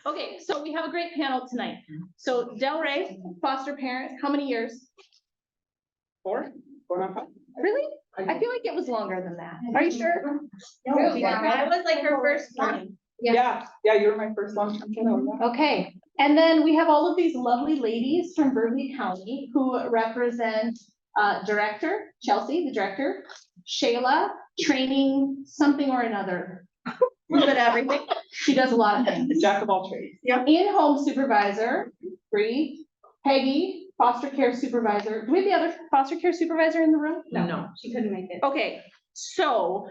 Okay, so we have a great panel tonight. So Dellarae, foster parent, how many years? 4 or 5? Really? I feel like it was longer than that. Are you sure? No, yeah, I was like her first one. Yeah, you were my first long-term kiddo. Okay, and then we have all of these lovely ladies from Burleigh County who represent Director Chelsea, the director, Shayla, training something or another. A little bit of everything. She does a lot of things. Jack of all trades. Yep. In-home supervisor, Bree, Peggy, foster care supervisor. Do we have the other foster care supervisor in the room? No, she couldn't make it. Okay, so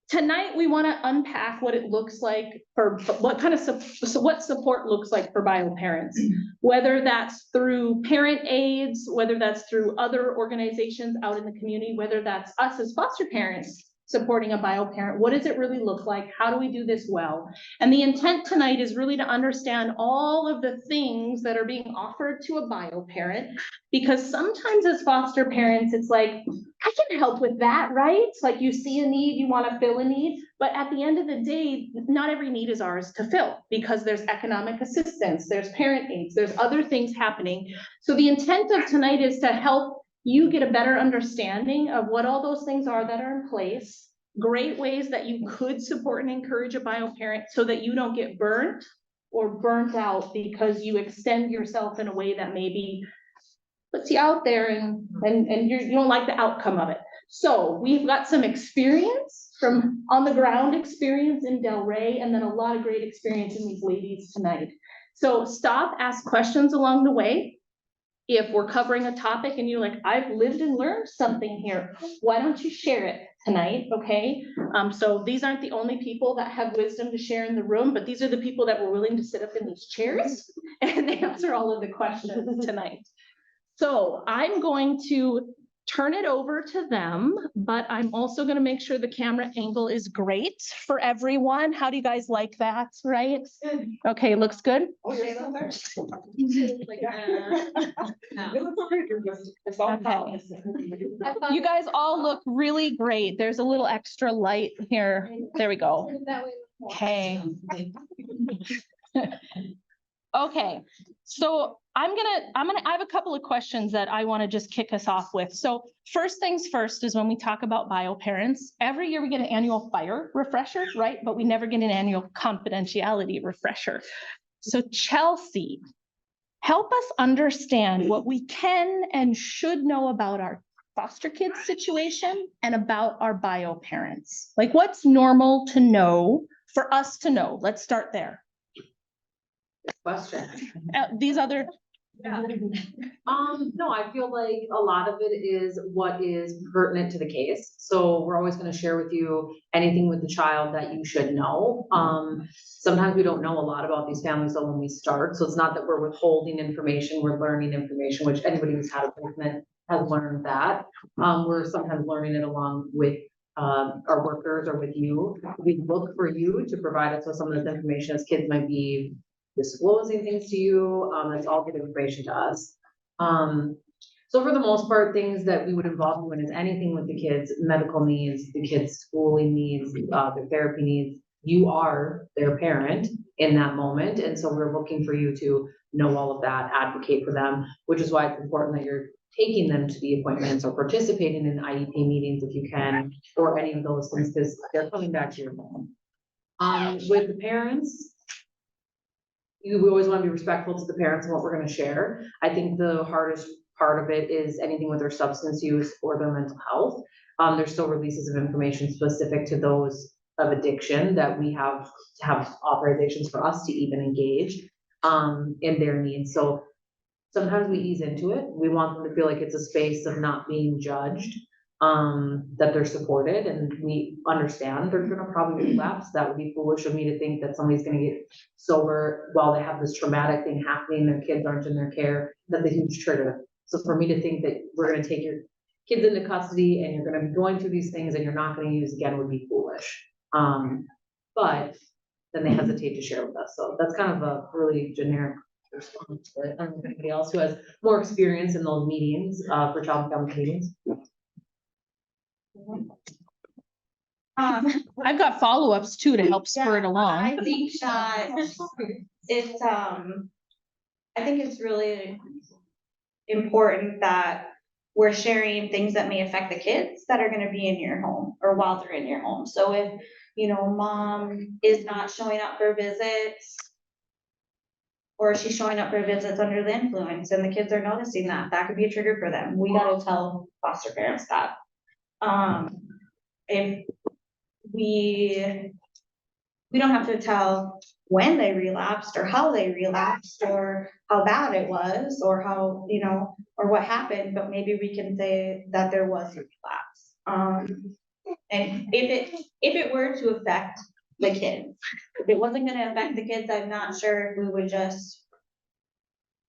tonight we want to unpack what it looks like for what kind of what support looks like for bio parents, whether that's through parent aides, whether that's through other organizations out in the community, whether that's us as foster parents supporting a bio parent. What does it really look like? How do we do this well? And the intent tonight is really to understand all of the things that are being offered to a bio parent, because sometimes as foster parents, it's like, I can help with that, right? It's like you see a need, you want to fill a need, but at the end of the day, not every need is ours to fill because there's economic assistance, there's parent aides, there's other things happening. So the intent of tonight is to help you get a better understanding of what all those things are that are in place, great ways that you could support and encourage a bio parent so that you don't get burnt or burnt out because you extend yourself in a way that maybe puts you out there and you don't like the outcome of it. So we've got some experience from on the ground experience in Dellerae, and then a lot of great experience in these ladies tonight. So stop, ask questions along the way. If we're covering a topic and you're like, I've lived and learned something here, why don't you share it tonight, okay? So these aren't the only people that have wisdom to share in the room, but these are the people that were willing to sit up in these chairs and answer all of the questions tonight. So I'm going to turn it over to them, but I'm also going to make sure the camera angle is great for everyone. How do you guys like that, right? Good. Okay, looks good? Oh, you're still there. Okay. You guys all look really great. There's a little extra light here. There we go. Okay. Okay, so I have a couple of questions that I want to just kick us off with. So first things first is when we talk about bio parents, every year we get an annual fire refresher, right? But we never get an annual confidentiality refresher. So Chelsea, help us understand what we can and should know about our foster kids situation and about our bio parents. Like what's normal to know for us to know? Let's start there. Question. These other. Yeah. No, I feel like a lot of it is what is pertinent to the case. So we're always going to share with you anything with the child that you should know. Sometimes we don't know a lot about these families though when we start. So it's not that we're withholding information, we're learning information, which anybody who's had a placement has learned that. We're sometimes learning it along with our workers or with you. We look for you to provide us with some of this information as kids might be disclosing things to you. That's all good information to us. So for the most part, things that we would involve you in is anything with the kids' medical needs, the kids' schooling needs, their therapy needs. You are their parent in that moment. And so we're looking for you to know all of that, advocate for them, which is why it's important that you're taking them to the appointments or participating in IEP meetings if you can, or any of those things, because they're coming back to your home. With the parents, we always want to be respectful to the parents and what we're going to share. I think the hardest part of it is anything with their substance use or their mental health. There's still releases of information specific to those of addiction that we have to have authorizations for us to even engage in their needs. So sometimes we ease into it. We want them to feel like it's a space of not being judged, that they're supported, and we understand they're gonna probably relapse. That would be foolish of me to think that somebody's gonna get sober while they have this traumatic thing happening, their kids aren't in their care. That's a huge trigger. So for me to think that we're gonna take your kids into custody and you're gonna be going through these things and you're not gonna use again would be foolish. But then they hesitate to share with us. So that's kind of a really generic response. But I don't know if anybody else who has more experience in those meetings, for child and family meetings. I've got follow-ups too to help spur it Yeah, along. I think that it's, I think it's really important that we're sharing things that may affect the kids that are gonna be in your home or while they're in your home. So if, you know, mom is not showing up for visits, or she's showing up for visits under the influence and the kids are noticing that, that could be a trigger for them. We gotta tell foster parents that. If we don't have to tell when they relapsed or how they relapsed or how bad it was or how, you know, or what happened, but maybe we can say that there was a relapse. And if it were to affect the kids, if it wasn't gonna affect the kids, I'm not sure if we would just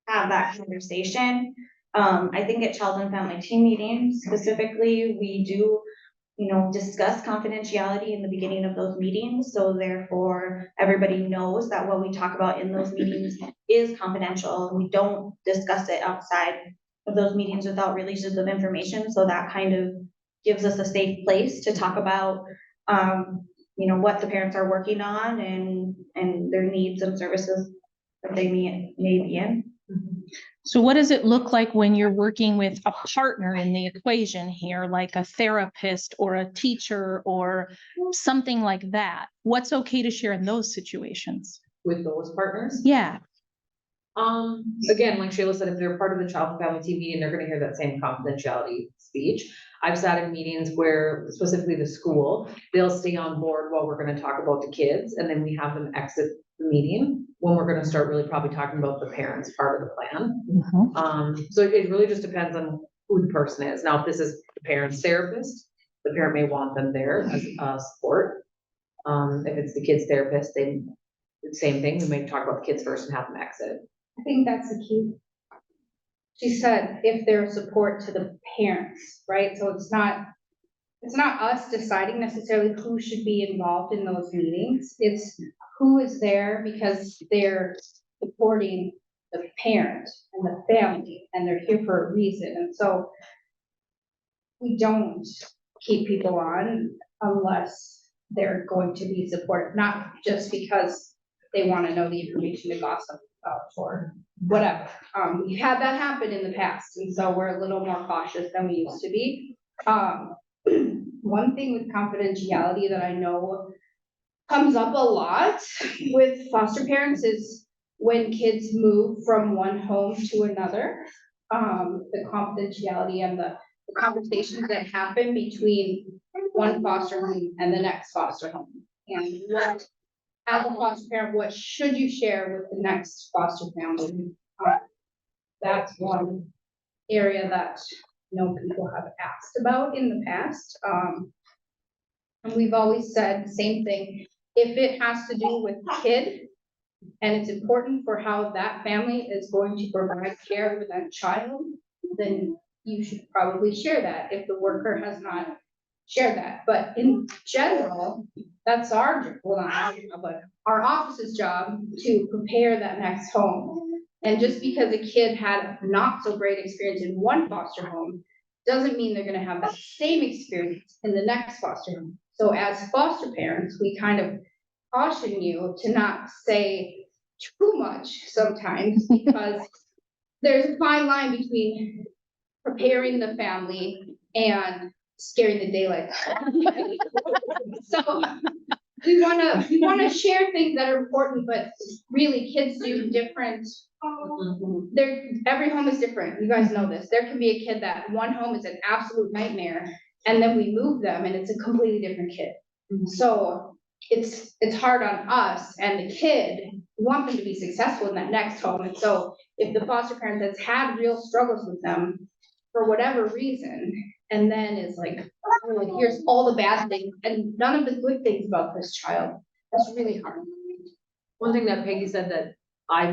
have that conversation. I think at child and family team meetings specifically, we do, you know, discuss confidentiality in the beginning of those meetings. So therefore, everybody knows that what we talk about in those meetings is confidential. We don't discuss it outside of those meetings without releases of information. So that kind of gives us a safe place to talk about, you know, what the parents are working on and their needs and services that they may be in. So what does it look like when you're working with a partner in the equation here, like a therapist or a teacher or something like that? What's okay to share in those situations? With those partners? Yeah, Again, like Shayla said, if they're part of the child and family team meeting, they're gonna hear that same confidentiality speech. I've sat in meetings where specifically the school, they'll stay on board while we're gonna talk about the kids, and then we have them exit the meeting when we're gonna start really probably talking about the parents part of the plan. So it really just depends on who the person is. Now, if this is the parent's therapist, the parent may want them there as support. If it's the kid's therapist, they, the same thing, we may talk about the kids first and have them exit. I think that's the key. She said if there's support to the parents, right? So it's not us deciding necessarily who should be involved in those meetings. It's who is there because they're supporting the parent and the family and they're here for a reason. And so we don't keep people on unless they're going to be supportive, not just because they want to know the information to gossip about or whatever. We've had that happen in the past, and so we're a little more cautious than we used to be. One thing with confidentiality that I know comes up a lot with foster parents is when kids move from one home to another, the confidentiality and the conversations that happen between one foster home and the next foster home. And what, as a foster parent, what should you share with the next foster family? That's one area that, you know, people have asked about in the past. And we've always said the same thing. If it has to do with the kid and it's important for how that family is going to provide care for that child, then you should probably share that if the worker has not shared that. But in general, that's our, well, not our job, but our office's job to prepare that next home. And just because a kid had not so great experience in one foster home, doesn't mean they're gonna have that same experience in the next foster home. So as foster parents, we kind of caution you to not say too much sometimes because there's a fine line between preparing the family and scaring the daylight. So we wanna share things that are important, but really kids do different. Every home is different. You guys know this. There can be a kid that one home is an absolute nightmare, and then we move them and it's a completely different kid. So it's hard on us and the kid. We want them to be successful in that next home. And so if the foster parent has had real struggles with them for whatever reason, and then is like, here's all the bad things and none of the good things about this child, that's really hard. One thing that Peggy said that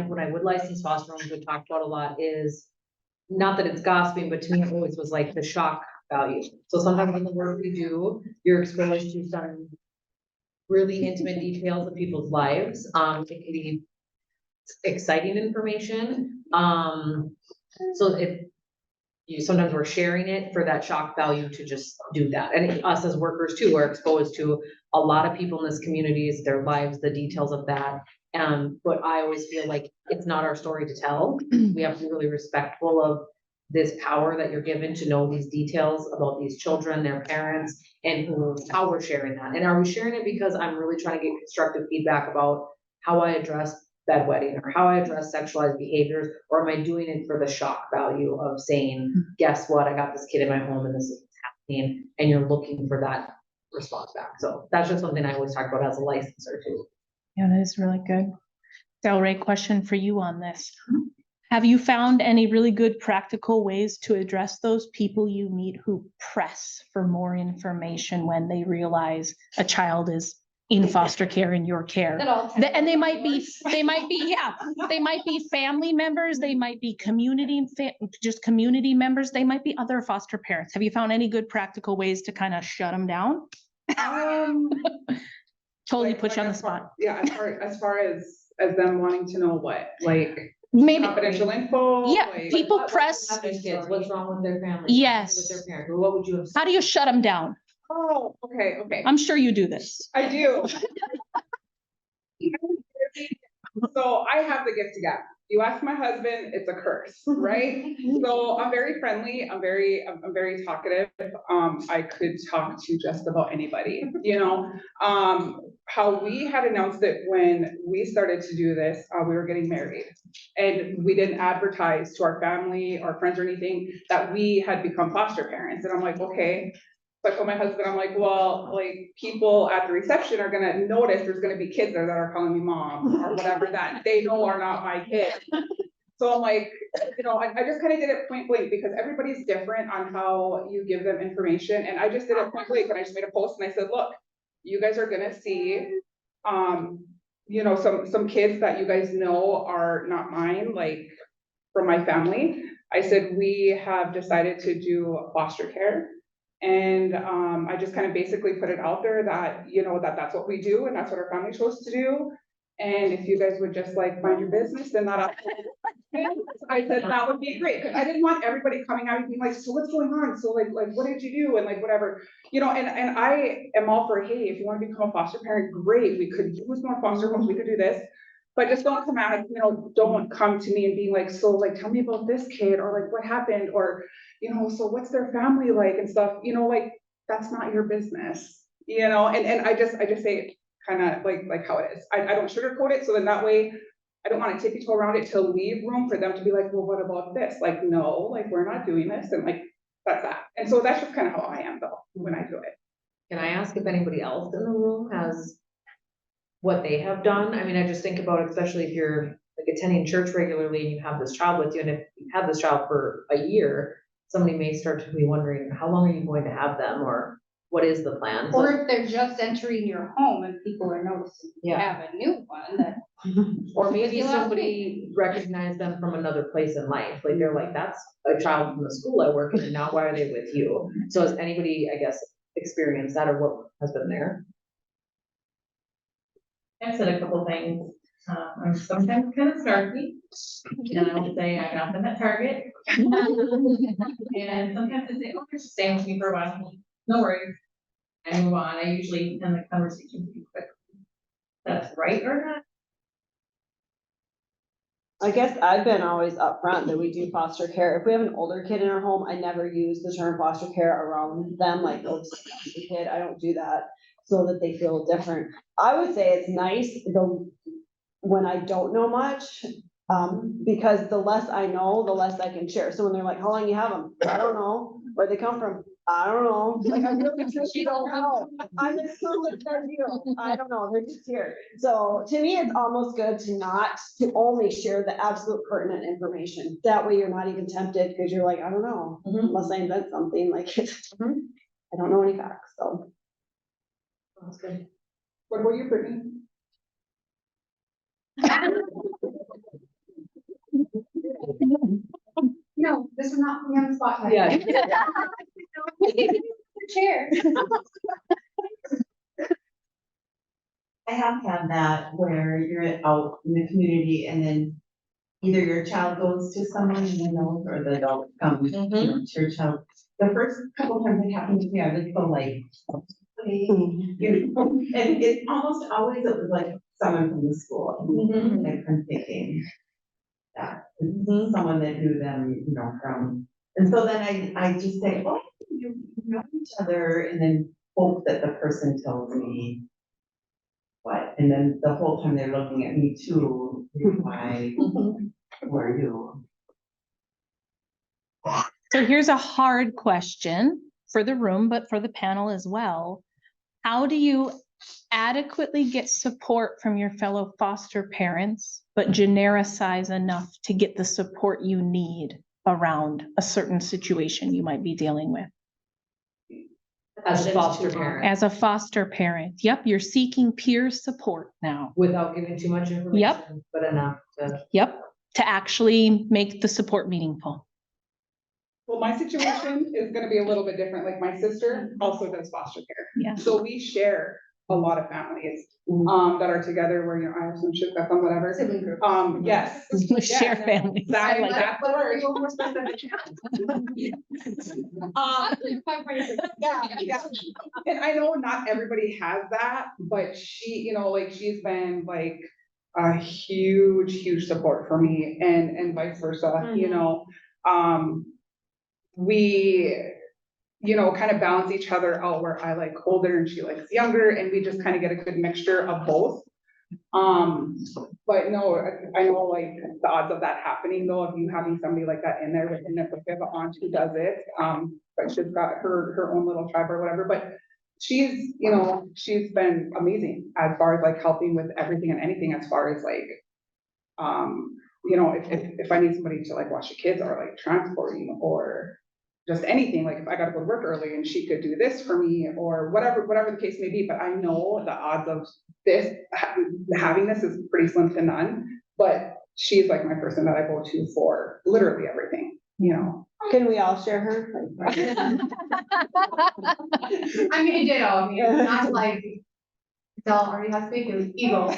when I would license foster homes, we talked about a lot is, not that it's gossiping, but to me it always was like the shock value. So sometimes in the work we do, you're exposed to some really intimate details of people's lives. It can be exciting information. So sometimes we're sharing it for that shock value to just do that. And us as workers too are exposed to a lot of people in this communities, their lives, the details of that. But I always feel like it's not our story to tell. We have to be really respectful of this power that you're given to know these details about these children, their parents, and how we're sharing that. And are we sharing it because I'm really trying to get constructive feedback about how I address bedwetting or how I address sexualized behaviors, or am I doing it for the shock value of saying, guess what, I got this kid in my home and this is happening, and you're looking for that response back. So that's just something I always talk about as a licenser too. Yeah, that is really good. Dellarae, question for you on this. Have you found any really good practical ways to address those people you meet who press for more information when they realize a child is in foster care, in your care? And they might be, yeah, they might be family members, they might be just community members, they might be other foster parents. Have you found any good practical ways to kind of shut them down? Totally put you on the spot. Yeah, as far as them wanting to know what, like Maybe, confidential info. yeah, like- people What press. happened, kids? What's wrong with their family? Yes. With their parents? Or what would you have? How do you shut them down? Oh, okay. I'm sure you do this. I do. So I have the gift of gab. You ask my husband, it's a curse, right? So I'm very friendly. I'm very talkative. I could talk to just about anybody, you know? How we had announced it when we started to do this, we were getting married. And we didn't advertise to our family, our friends or anything that we had become foster parents. And I'm like, okay. So I told my husband, I'm like, well, like people at the reception are gonna notice there's gonna be kids there that are calling me mom or whatever that they know are not my kids. So I'm like, you know, I just kind of did it point blank because everybody's different on how you give them information. And I just did it point blank and I just made a post and I said, look, you guys are gonna see, you know, some kids that you guys know are not mine, like from my family. I said, we have decided to do foster care. And I just kind of basically put it out there that, you know, that's what we do and that's what our family chose to do. And if you guys would just like mind your business, then that. I said that would be great. Cause I didn't want everybody coming out and being like, so what's going on? So like what did you do? And like whatever, you know, and I am all for, hey, if you want to become a foster parent, great. We could use more foster homes. We could do this. But just don't come out, you know, don't come to me and being like, so like, tell me about this kid or like what happened or, you know, so what's their family like and stuff, you know, like that's not your business, you know, and I just say it kind of like how it is. I don't sugarcoat it. So then that way I don't want to tippy toe around it to leave room for them to be like, well, what about this? Like, no, like we're not doing this. And like, that's that. And so that's just kind of how I am though, when I do it. Can I ask if anybody else in the room has what they have done? I mean, I just think about, especially if you're like attending church regularly and you have this child with you, and if you've had this child for a year, somebody may start to be wondering, how long are you going to have them, or what is the plan? Or if they're just entering your home and people are noticing you Yeah. have a new one that. Or maybe You have somebody recognized them from another place in life, like they're like, that's a child from the school I work in, and now why are they with you? So has anybody, I guess, experienced that, or what has been there? I've said a couple things. I'm sometimes kind of snarky, and I will say I got them at Target. And sometimes I say, oh, they're just staying with me for a while. No worries. I move on. I usually end the conversation pretty quick. That's right or not? I guess I've been always upfront that we do foster care. If we have an older kid in our home, I never use the term foster care around them, like, oh, this is a kid. I don't do that so that they feel different. I would say it's nice when I don't know much, because the less I know, the less I can share. So when they're like, how long you have them? I don't know. Where they come from? I don't know. Like, I really truly don't know. I'm as clueless as you. I don't know. They're just here. So to me, it's almost good to only share the absolute pertinent information. That way you're not even tempted because you're like, I don't know, unless I invent something like I don't know any facts, so. That's good. What about you, Brittany? No, this is not me on the spot. Yeah. Chair. I have had that where you're out in the community and then either your child goes to someone you know, or the adult comes, you know, to your child. The first couple times it happened to me, I was so like, okay, you know, and it almost always, it was like someone from the school, like I'm thinking that, it's someone that knew them, you know, from, and so then I just say, oh, you know each other, and then hope that the person tells me what, and then the whole time they're looking at me too, why, who are you? So here's a hard question for the room, but for the panel as well. How do you adequately get support from your fellow foster parents, but genericize enough to get the support you need around a certain situation you might be dealing with? As a foster parent, As a foster parent, yep, you're seeking peer support now. without giving too much information, but enough to. Yep, to actually make the support meaningful. Well, my situation is gonna be a little bit different, like my sister also does foster care. Yeah. So we share a lot of families, that are together where, you know, I have some shit that's on whatever. Yes. Share families. I like that. That's the word. Yeah. And I know not everybody has that, but she, you know, like she's been like a huge support for me and vice versa, you know. We, you know, kind of balance each other out where I like older and she likes younger, and we just kind of get a good mixture of both. But no, I know like the odds of that happening though, of you having somebody like that in there within it, like we have an aunt who does it, but she's got her own little tribe or whatever, but she's, you know, she's been amazing as far as like helping with everything and anything as far as like, you know, if I need somebody to like watch the kids or like transporting or just anything, like if I gotta go to work early and she could do this for me or whatever the case may be, but I know the odds of this, having this is pretty slim to none, but she's like my person that I go to for literally everything, you know. Can we all share her? I mean, ditto, I mean, not like, Dellarae has big ego.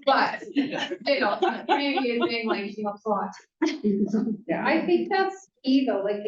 But, ditto, maybe it's being like, she helps a lot. Yeah. I think that's key though, like,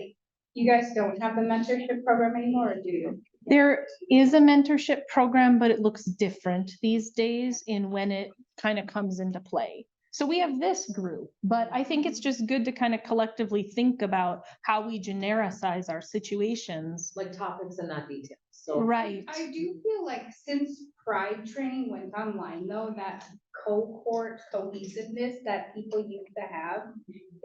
you guys don't have the mentorship program anymore, or do you? There is a mentorship program, but it looks different these days in when it kind of comes into play. So we have this group, but I think it's just good to kind of collectively think about how we genericize our situations. Like topics and not details, so. Right. I do feel like since Pride training went online though, that cohort cohesiveness that people used to have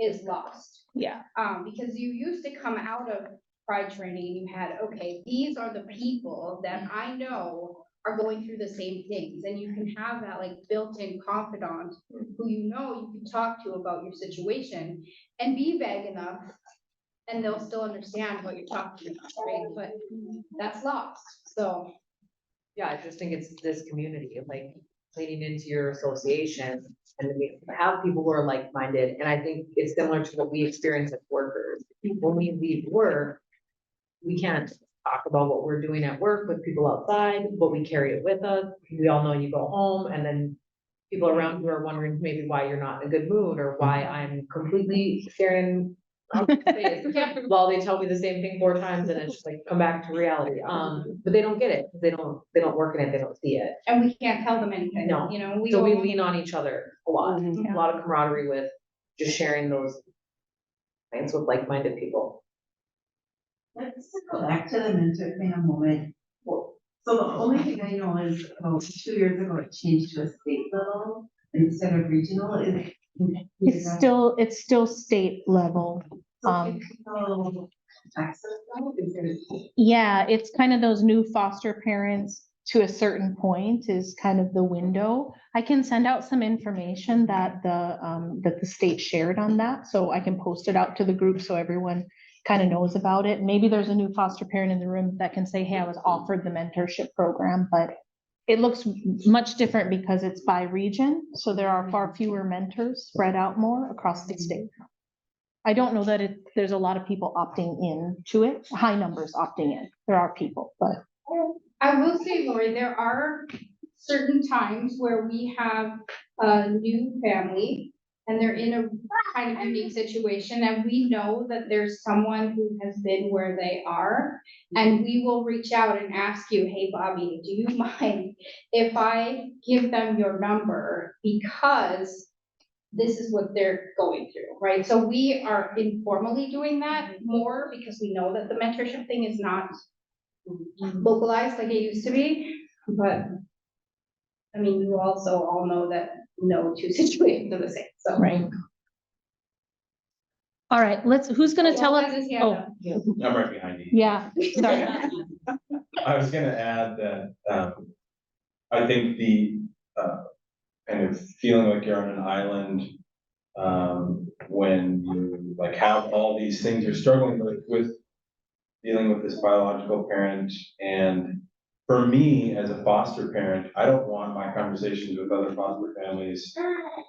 is lost. Yeah. Because you used to come out of Pride training, you had, okay, these are the people that I know are going through the same things, and you can have that like built-in confidant who you know you can talk to about your situation and be vague enough, and they'll still understand what you're talking about, right? But that's lost, so. Yeah, I just think it's this community of like leaning into your association and we have people who are like-minded. And I think it's similar to what we experience as workers. When we leave work, we can't talk about what we're doing at work with people outside, but we carry it with us. We all know you go home and then people around you are wondering maybe why you're not in a good mood or why I'm completely staring while they tell me the same thing 4 times and it's just like, come back to reality. But they don't get it. They don't work in it. They don't see it. And we can't tell them anything, No. you know, we So we all- lean on each other a lot, a lot of camaraderie with just sharing those things with like-minded people. Let's go back to the mentor thing a moment. Well, so the only thing I know is about 2 years ago, it changed to a state level instead of regional. It's still state level. Yeah, it's kind of those new foster parents to a certain point is kind of the window. I can send out some information that the state shared on that, so I can post it out to the group so everyone kind of knows about it. Maybe there's a new foster parent in the room that can say, hey, I was offered the mentorship program, but it looks much different because it's by region. So there are far fewer mentors spread out more across the state. I don't know that there's a lot of people opting in to it, high numbers opting in. There are people, but. I will say, Lori, there are certain times where we have a new family and they're in a kind of unique situation, and we know that there's someone who has been where they are, and we will reach out and ask you, hey, Bobby, do you mind if I give them your number, because this is what they're going through, right? So we are informally doing that more because we know that the mentorship thing is not localized like it used to be, but I mean, you also all know that no two situations are the same, so. Right. All right, who's gonna tell us? Oh, I'm right behind you. yeah, sorry. I was gonna add that, I think the, kind of feeling like you're on an island, when you like have all these things you're struggling with dealing with this biological parent. And for me, as a foster parent, I don't want my conversations with other foster families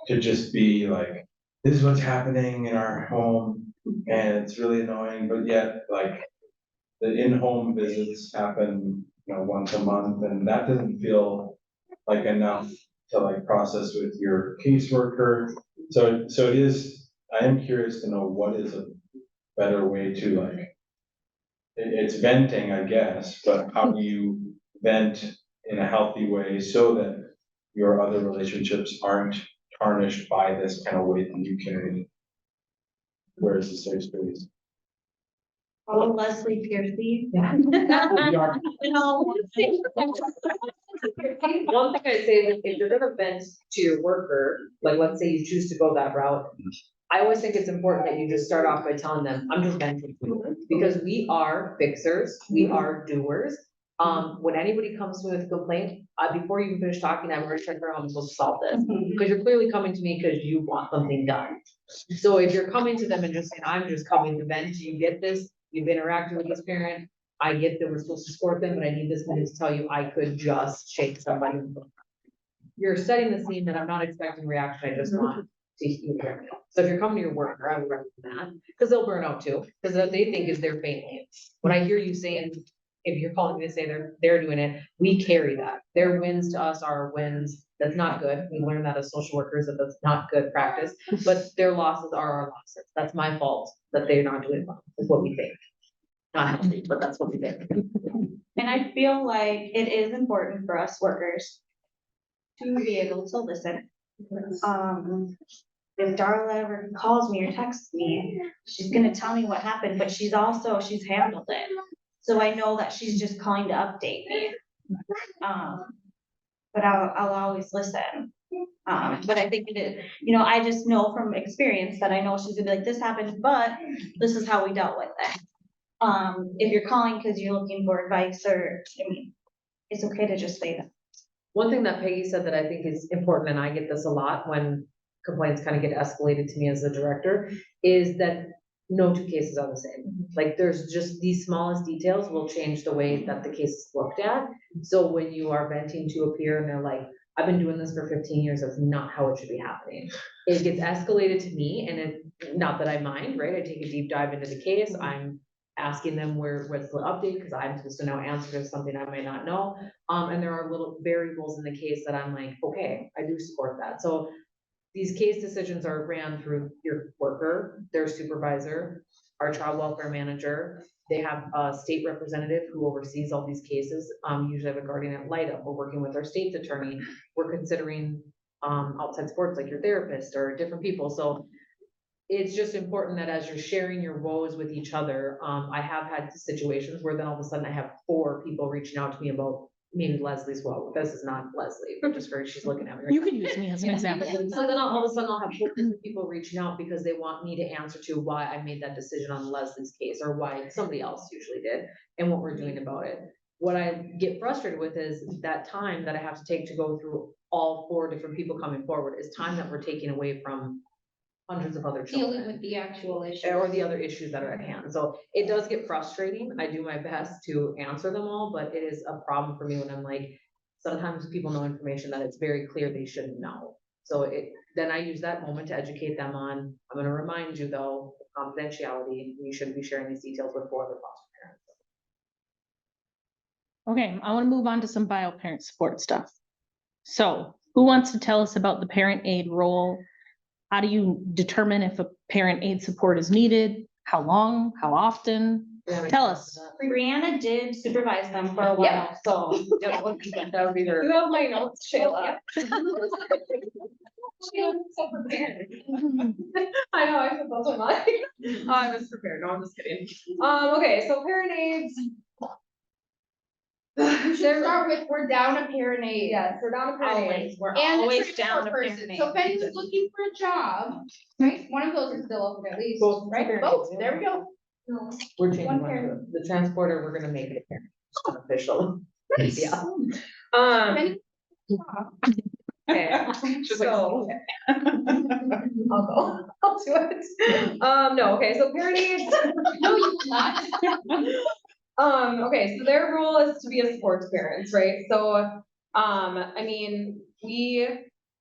to just be like, this is what's happening in our home, and it's really annoying, but yet, like, the in-home visits happen, once a month, and that doesn't feel like enough to like process with your caseworker. So it is, I am curious to know what is a better way to like, it's venting, I guess, but how do you vent in a healthy way so that your other relationships aren't tarnished by this kind of weight that you carry? Where is the safe space? Follow Leslie Piercy. Yeah. No. One thing I'd say is if you're gonna vent to your worker, like let's say you choose to go that route, I always think it's important that you just start off by telling them, I'm just venting to you. Because we are fixers, we are doers. When anybody comes to me with a complaint, before you even finish talking, I'm already trying to figure out how I'm supposed to solve this. Because you're clearly coming to me because you want something done. So if you're coming to them and just saying, I'm just coming to vent, you get this, you've interacted with this parent, I get that we're supposed to support them, but I need this minute to tell you I could just shake somebody. You're setting the scene that I'm not expecting reaction, I just want to hear. So if you're coming to your worker, I would recommend that, because they'll burn out too, because what they think is their failing. When I hear you saying, if you're calling me to say they're doing it, we carry that. Their wins to us are our wins. That's not good. We learn that as social workers, that that's not good practice, but their losses are our losses. That's my fault that they're not doing well, is what we think. Not healthy, but that's what we think. And I feel like it is important for us workers to be able to listen. If Darla ever calls me or texts me, she's gonna tell me what happened, but she's handled it. So I know that she's just calling to update me. But I'll always listen. But I think it is, I just know from experience that I know she's gonna be like, this happened, but this is how we dealt with it. If you're calling because you're looking for advice it's okay to just say that. One thing that Peggy said that I think is important, and I get this a lot when complaints kind of get escalated to me as the director, is that no two cases are the same. Like there's just these smallest details will change the way that the case is looked at. So when you are venting to a peer and they're like, I've been doing this for 15 years, that's not how it should be happening. It gets escalated to me, and not that I mind, right? I take a deep dive into the case. I'm asking them what's the update, because I'm supposed to know answer to something I might not know. And there are little variables in the case that I'm like, okay, I do support that. So these case decisions are ran through your worker, their supervisor, our child welfare manager. They have a state representative who oversees all these cases. Usually have a guardian ad litem. We're working with our state's attorney. We're considering outside supports like your therapist or different people. So it's just important that as you're sharing your woes with each other, I have had situations where then all of a sudden I have 4 people reaching out to me about maybe Leslie's woe. This is not Leslie, but just for, she's looking at me. Right You now. could use me as an example. So then all of a sudden I'll have 4 different people reaching out because they want me to answer to why I made that decision on Leslie's case, or why somebody else usually did, and what we're doing about it. What I get frustrated with is that time that I have to take to go through all 4 different people coming forward is time that we're taking away from hundreds of other children. Dealing with the actual issue. Or the other issues that are at hand. So it does get frustrating. I do my best to answer them all, but it is a problem for me when I'm like, sometimes people know information that it's very clear they shouldn't know. So then I use that moment to educate them on, I'm gonna remind you though, confidentiality, you shouldn't be sharing these details with 4 other foster parents. Okay, I want to move on to some bio parent support stuff. So who wants to tell us about the parent aid role? How do you determine if a parent aid support is needed? How long, how often? Tell us. Briana did supervise them for a while, so. That would be her. You have my notes, Shayla. She was so prepared. I know, I put those on mine. I was prepared, no, I'm just kidding. Okay, so parent aids. We should start with, we're down a parent aid. Yes, we're down to parent aids. We're And the always transfer down to person. parent So aid. if anyone's looking for a job, right, one of those is still open at least, Both right? parent Both, aids, there we go. We're One changing parent. the transporter, we're gonna make it a parent, it's not official. Yeah. Okay, She's like, so. I'll go, I'll do it. No, okay, so parent aids. No, you not. Okay, so their role is to be a support to parents, right? So, I mean, we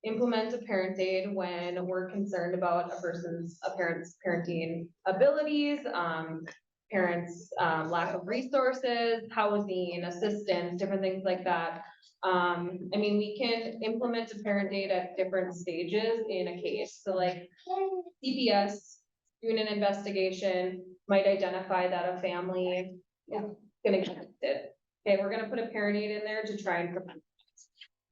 implement a parent aid when we're concerned about a parent's parenting abilities, parents' lack of resources, housing, assistance, different things like that. I mean, we can implement a parent aid at different stages in a case. So like CPS doing an investigation might identify that a family is gonna get evicted. Okay, we're gonna put a parent aid in there to try and prevent.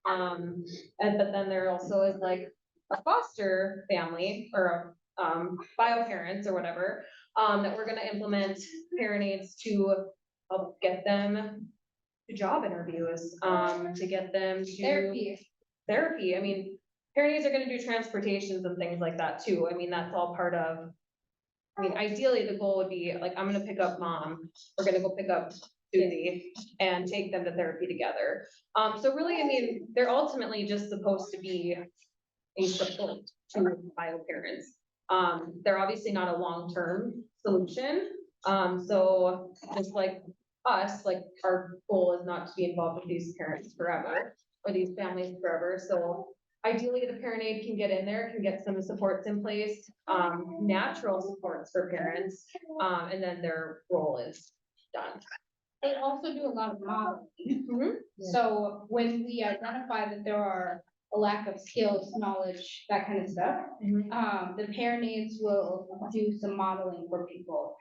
But then there also is like a foster family or bio parents or whatever, that we're gonna implement parent aids to help get them to job interviews, to get them to therapy. I mean, parent aids are gonna do transportations and things like that too. I mean, that's all part of, I mean, ideally, the goal would be like, I'm gonna pick up mom, we're gonna go pick up Susie and take them to therapy together. So really, I mean, they're ultimately just supposed to be a support to bio parents. They're obviously not a long-term solution. So just like us, like our goal is not to be involved with these parents forever or these families forever. So ideally, the parent aid can get in there, can get some supports in place, natural supports for parents, and then their role is done. They also do a lot of modeling. Mhm. So when we identify that there are a lack of skills, knowledge, that kind of stuff, the parent aides will do some modeling for people,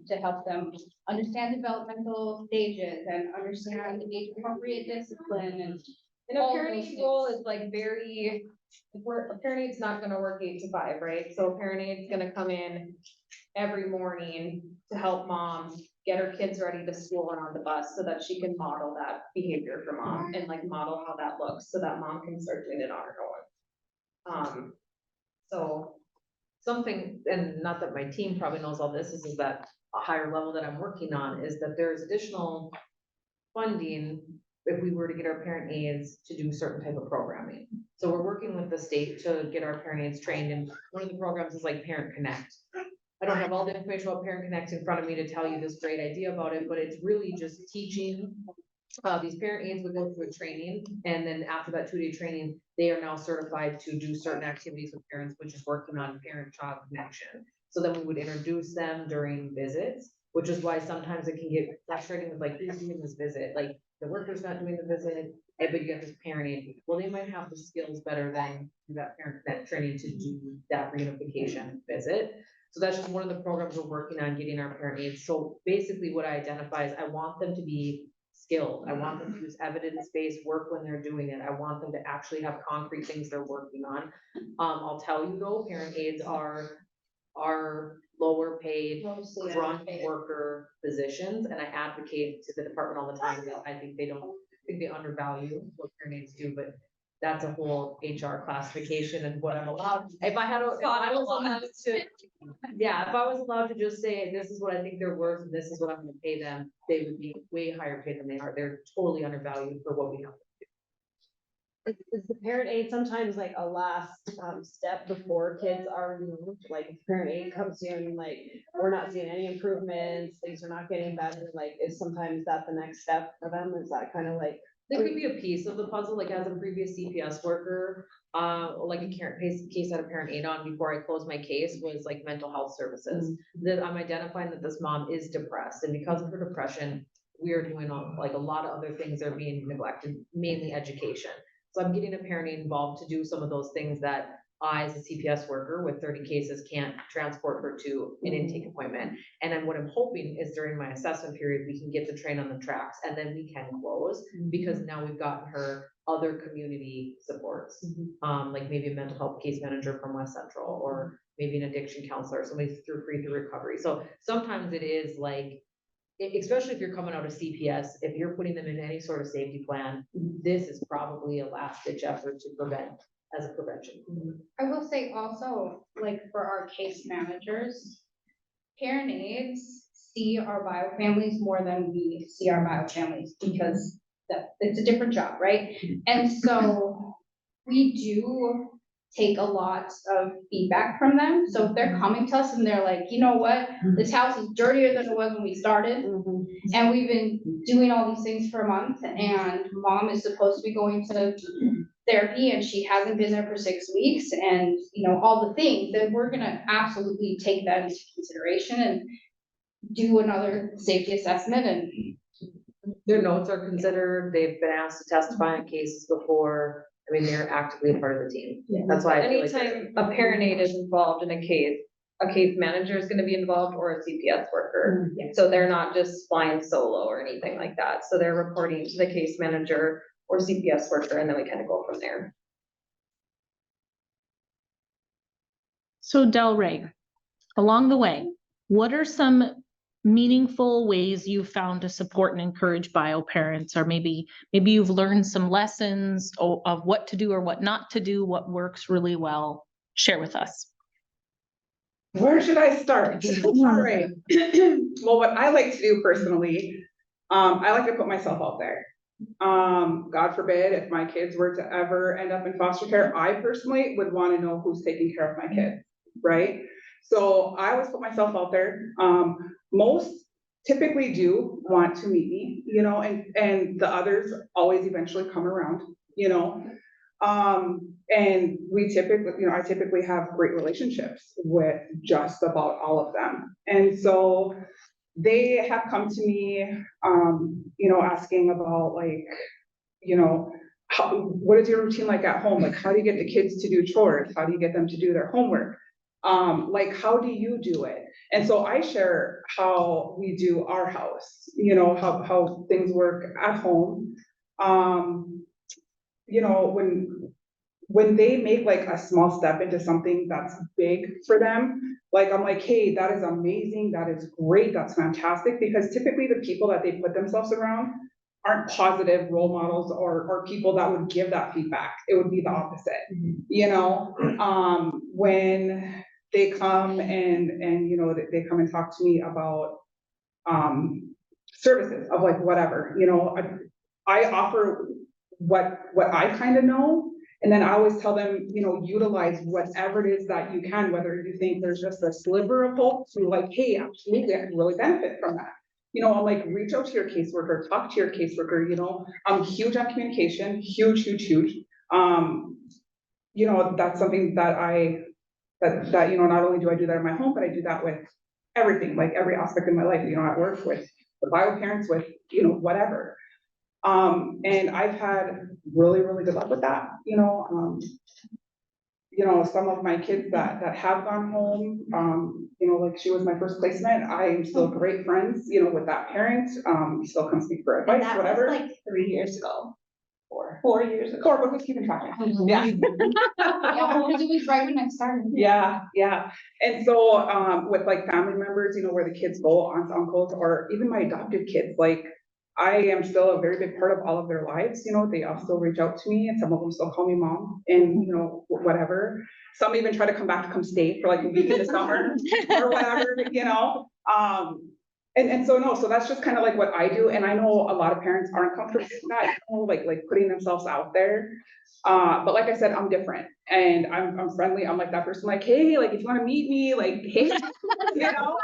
to help them understand developmental stages and understand the age appropriate discipline and And a all parent those aid things. role is like very, a parent aid's not gonna work 8 to 5, right? So a parent aid's gonna come in every morning to help mom get her kids ready to school and on the bus so that she can model that behavior for mom and like model how that looks so that mom can start doing it on her own. So Something, and not that my team probably knows all this, is that a higher level that I'm working on is that there's additional funding if we were to get our parent aides to do certain type of programming. So we're working with the state to get our parent aides trained, and one of the programs is like Parent Connect. I don't have all the information about Parent Connect in front of me to tell you this great idea about it, but it's really just teaching. These parent aides would go through a training, and then after that 2-day training, they are now certified to do certain activities with parents, which is working on parent-child connection. So then we would introduce them during visits, which is why sometimes it can get frustrating with like, who's doing this visit? Like, the worker's not doing the visit, but you have this parent aid. Well, they might have the skills better than that parent connect training to do that reunification visit. So that's just one of the programs we're working on, getting our parent aides. So basically what I identify is I want them to be skilled. I want them to use evidence-based work when they're doing it. I want them to actually have concrete things they're working on. I'll tell you though, parent aides are lower paid grunt worker positions, and I advocate to the department all the time that I think they undervalue what parent aides do, but that's a whole HR classification and what I'm allowed. If I was allowed to just say, this is what I think they're worth, and this is what I'm gonna pay them, they would be way higher paid than they are. They're totally undervalued for what we have. Is the parent aid sometimes like a last step before kids are removed? Like if parent aid comes to you and like, we're not seeing any improvements, things are not getting better, like is sometimes that the next step for them? Is that kind of like? There could be a piece of the puzzle, like as a previous CPS worker, like a case out of parent aid on before I closed my case was like mental health services. That I'm identifying that this mom is depressed, and because of her depression, we are doing like a lot of other things that are being neglected, mainly education. So I'm getting a parent involved to do some of those things that I, as a CPS worker with 30 cases, can't transport her to an intake appointment. And then what I'm hoping is during my assessment period, we can get the train on the tracks and then we can close, because now we've gotten her other community supports. Like maybe a mental health case manager from West Central, or maybe an addiction counselor, somebody through free through recovery. So sometimes it is like, especially if you're coming out of CPS, if you're putting them in any sort of safety plan, this is probably a last ditch effort to prevent, as a prevention. I will say also, like for our case managers, parent aides see our bio families more than we see our bio families, because it's a different job, right? And so we do take a lot of feedback from them. So if they're coming to us and they're like, you know what, this house is dirtier than it was when we started, and we've been doing all these things for a month, and mom is supposed to be going to therapy and she hasn't been there for 6 weeks, and you know, all the things, then we're gonna absolutely take that into consideration and do another safety assessment. And Their notes are considered, they've been asked to testify on cases before. I mean, they're actively a part of the team. That's why I feel like Anytime a parent aide is involved in a case manager is gonna be involved, or a CPS worker. So they're not just flying solo or anything like that. So they're reporting to the case manager or CPS worker, and then we kind of go from there. So Dellerae, along the way, what are some meaningful ways you found to support and encourage bio parents? Or maybe you've learned some lessons of what to do or what not to do, what works really well. Share with us. Where should I start? All right. Well, what I like to do personally, I like to put myself out there. God forbid, if my kids were to ever end up in foster care, I personally would want to know who's taking care of my kids, right? So I always put myself out there. Most typically do want to meet me, you know, and the others always eventually come around, you know. And we typically, you know, I typically have great relationships with just about all of them. And so they have come to me, you know, asking about like, you know, what is your routine like at home? Like, how do you get the kids to do chores? How do you get them to do their homework? Like, how do you do it? And so I share how we do our house, you know, how things work at home. You know, when they make like a small step into something that's big for them, like I'm like, hey, that is amazing, that is great, that's fantastic, because typically the people that they put themselves around aren't positive role models or people that would give that feedback. It would be the opposite, you know. When they come and you know, they come and talk to me about services of like whatever, you know, I offer what I kind of know. And then I always tell them, you know, utilize whatever it is that you can, whether you think there's just a sliver of hope, so like, hey, absolutely, I can really benefit from that. You know, I'm like, reach out to your caseworker, talk to your caseworker, you know, I'm huge on communication, huge. You know, that's something that that, you know, not only do I do that in my home, but I do that with everything, like every aspect of my life, you know, at work with the bio parents, with, you know, whatever. And I've had really good luck with that, you know. You know, some of my kids that have gone home, you know, like she was my first placement, I am still great friends, you know, with that parent, still comes to me for advice, That whatever. was like 3 years ago. 4 years ago, but who's keeping track now? Yeah. yeah, because it was right when I started. Yeah. And so, with like family members, you know, where the kids go, aunts, uncles, or even my adopted kids, like I am still a very big part of all of their lives. You know, they all still reach out to me, and some of them still call me mom, and you know, whatever. Some even try to come stay for like a week in the summer or whatever, you know. And so no, so that's just kind of like what I do. And I know a lot of parents aren't comfortable with that, you know, like putting themselves out there. But like I said, I'm different and I'm friendly. I'm like that person, like, hey, like if you want to meet me, like, hey, you know,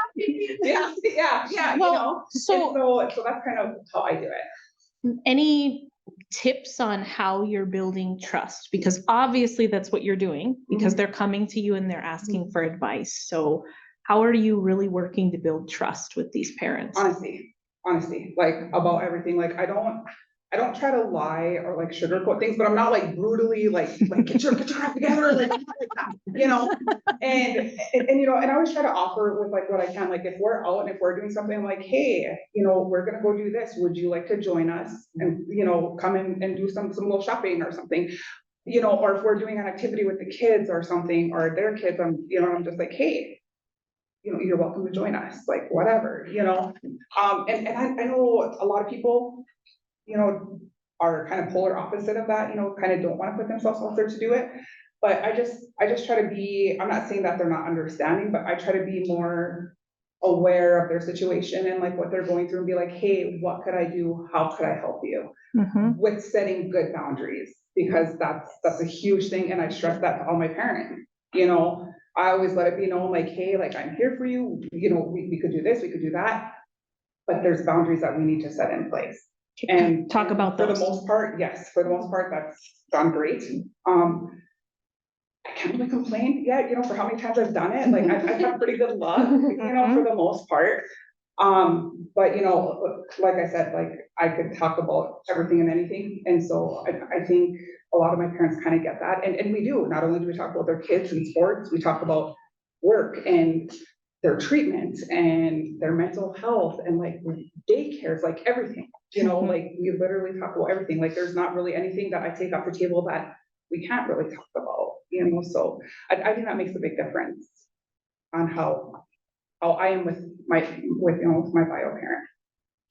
yeah, Well, you know. So that's kind of how I do it. Any tips on how you're building trust? Because obviously that's what you're doing, because they're coming to you and they're asking for advice. So how are you really working to build trust with these parents? Honesty, like about everything. Like I don't I don't try to lie or like sugarcoat things, but I'm not like brutally like get your crap together, like that, you know? And you know, and I always try to offer with like what I can, like if we're out and if we're doing something, I'm like, hey, you know, we're gonna go do this. Would you like to join us and, you know, come in and do some little shopping or something? You know, or if we're doing an activity with the kids or something, or their kids, I'm just like, hey, you know, you're welcome to join us, like whatever, you know? And I know a lot of people, you know, are kind of polar opposite of that, you know, kind of don't want to put themselves out there to do it. But I just try to be, I'm not saying that they're not understanding, but I try to be more aware of their situation and like what they're going through and be like, hey, what could I do? How could I help you? With setting good boundaries, because that's a huge thing. And I stress that to all my parents, you know, I always let it be known like, hey, like I'm here for you, you know, we could do this, we could do that, but there's boundaries that we need to set in place. And talk about for those. the most part, yes, for the most part, that's gone great. I can't really complain yet, you know, for how many times I've done it, like I've had pretty good luck, you know, for the most part. But you know, like I said, like I could talk about everything and anything. And so I think a lot of my parents kind of get that. And we do, not only do we talk about their kids and sports, we talk about work and their treatment and their mental health and like daycares, like everything, you know, like we literally talk about everything. Like there's not really anything that I take off the table that we can't really talk about, you know? So I think that makes a big difference on how I am with my bio parent.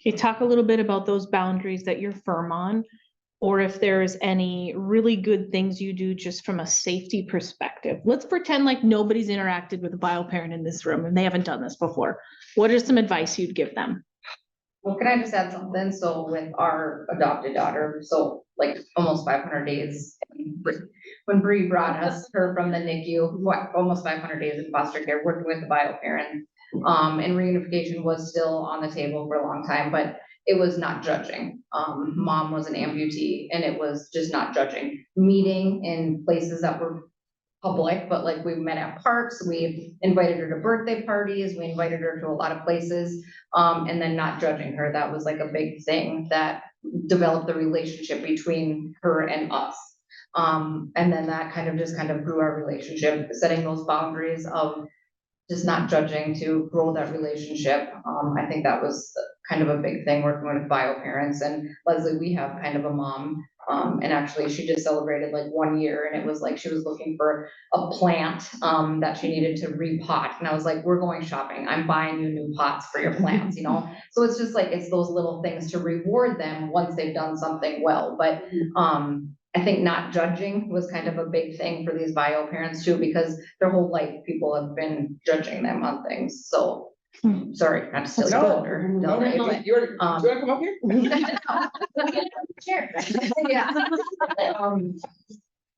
Okay, talk a little bit about those boundaries that you're firm on, or if there's any really good things you do just from a safety perspective. Let's pretend like nobody's interacted with a bio parent in this room and they haven't done this before. What is some advice you'd give them? Well, can I just add something? So with our adopted daughter, so like almost 500 days, when Bree brought her from the NICU, almost 500 days in foster care, working with the bio parent. And reunification was still on the table for a long time, but it was not judging. Mom was an amputee and it was just not judging. Meeting in places that were public, but like we met at parks, we invited her to birthday parties, we invited her to a lot of places, and then not judging her. That was like a big thing that developed the relationship between her and us. And then that kind of grew our relationship, setting those boundaries of just not judging to grow that relationship. I think that was kind of a big thing working with bio parents. And Leslie, we have kind of a mom, and actually she just celebrated like 1 year, and it was like she was looking for a plant that she needed to repot. And I was like, we're going shopping. I'm buying you new pots for your plants, you know? So it's just like, it's those little things to reward them once they've done something well. But I think not judging was kind of a big thing for these bio parents too, because their whole life people have been judging them on things. So sorry, not to steal your thunder. No, Dellerae, do but, you want to come up here? Sure. Yeah.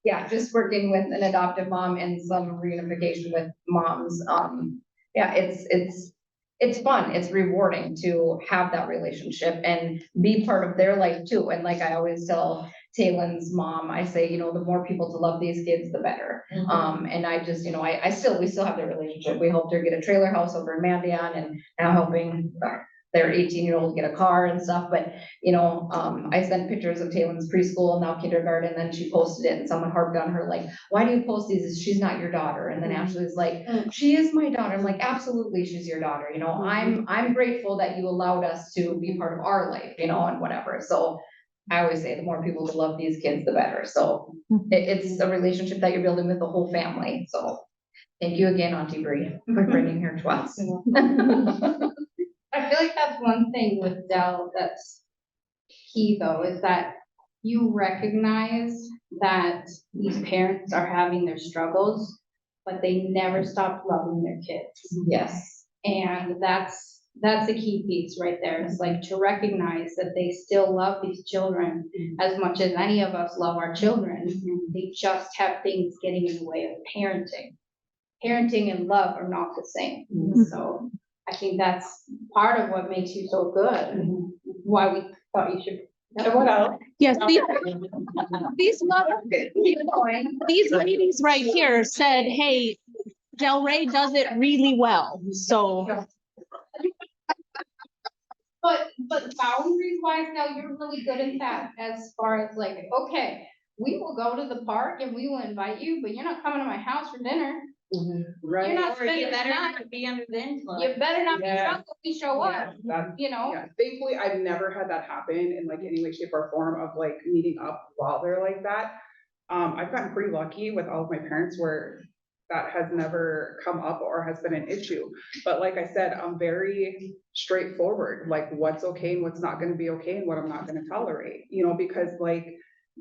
Yeah, just working with an adoptive mom and some reunification with moms. Yeah, it's fun. It's rewarding to have that relationship and be part of their life too. And like I always tell Taylon's mom, I say, you know, the more people to love these kids, the better. And I just, you know, we still have the relationship. We helped her get a trailer house over in Mandan and now helping their 18-year-old get a car and stuff. But, you know, I sent pictures of Taylon's preschool, now kindergarten, and then she posted it and someone harped on her like, why do you post these? She's not your daughter. And then Ashley's like, she is my daughter. I'm like, absolutely, she's your daughter. You know, I'm grateful that you allowed us to be part of our life, you know, and whatever. So I always say the more people who love these kids, the better. So it's a relationship that you're building with the whole family. So thank you again, Auntie Bree, for bringing her to us. I feel like that's one thing with Dell that's key though, is that you recognize that these parents are having their struggles, but they never stop loving their kids. Yes. And that's the key piece right there. It's like to recognize that they still love these children as much as any of us love our children. They just have things getting in the way of parenting. Parenting and love are not the same. So I think that's part of what makes you so good. Why we thought you should. What else? Yes, these ladies right here said, hey, Dellerae does it really well, so. But boundaries wise, now you're really good at that as far as like, okay, we will go to the park and we will invite you, but you're not coming to my house for dinner. Right. You're not Or spending you the better night. not be under the influence. You better not be Yeah. drunk when we show up, That- you know? Yeah, thankfully, I've never had that happen in like any way, shape or form of like meeting up while they're like that. I've gotten pretty lucky with all of my parents where that has never come up or has been an issue. But like I said, I'm very straightforward, like what's okay and what's not gonna be okay and what I'm not gonna tolerate, you know, because like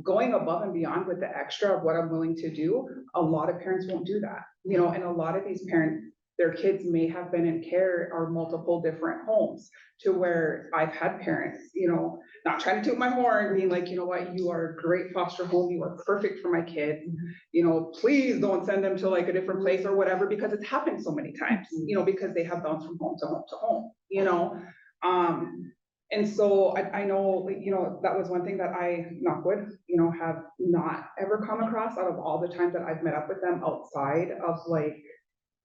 going above and beyond with the extra of what I'm willing to do, a lot of parents won't do that, you know, and a lot of these parents, their kids may have been in care or multiple different homes to where I've had parents, you know, not trying to toot my horn, being like, you know what, you are a great foster home, you are perfect for my kids. You know, please don't send them to like a different place or whatever, because it's happened so many times, you know, because they have bounced from home to home to home, you know? And so I know, like, you know, that was one thing that I, knock wood, you know, have not ever come across out of all the times that I've met up with them outside of like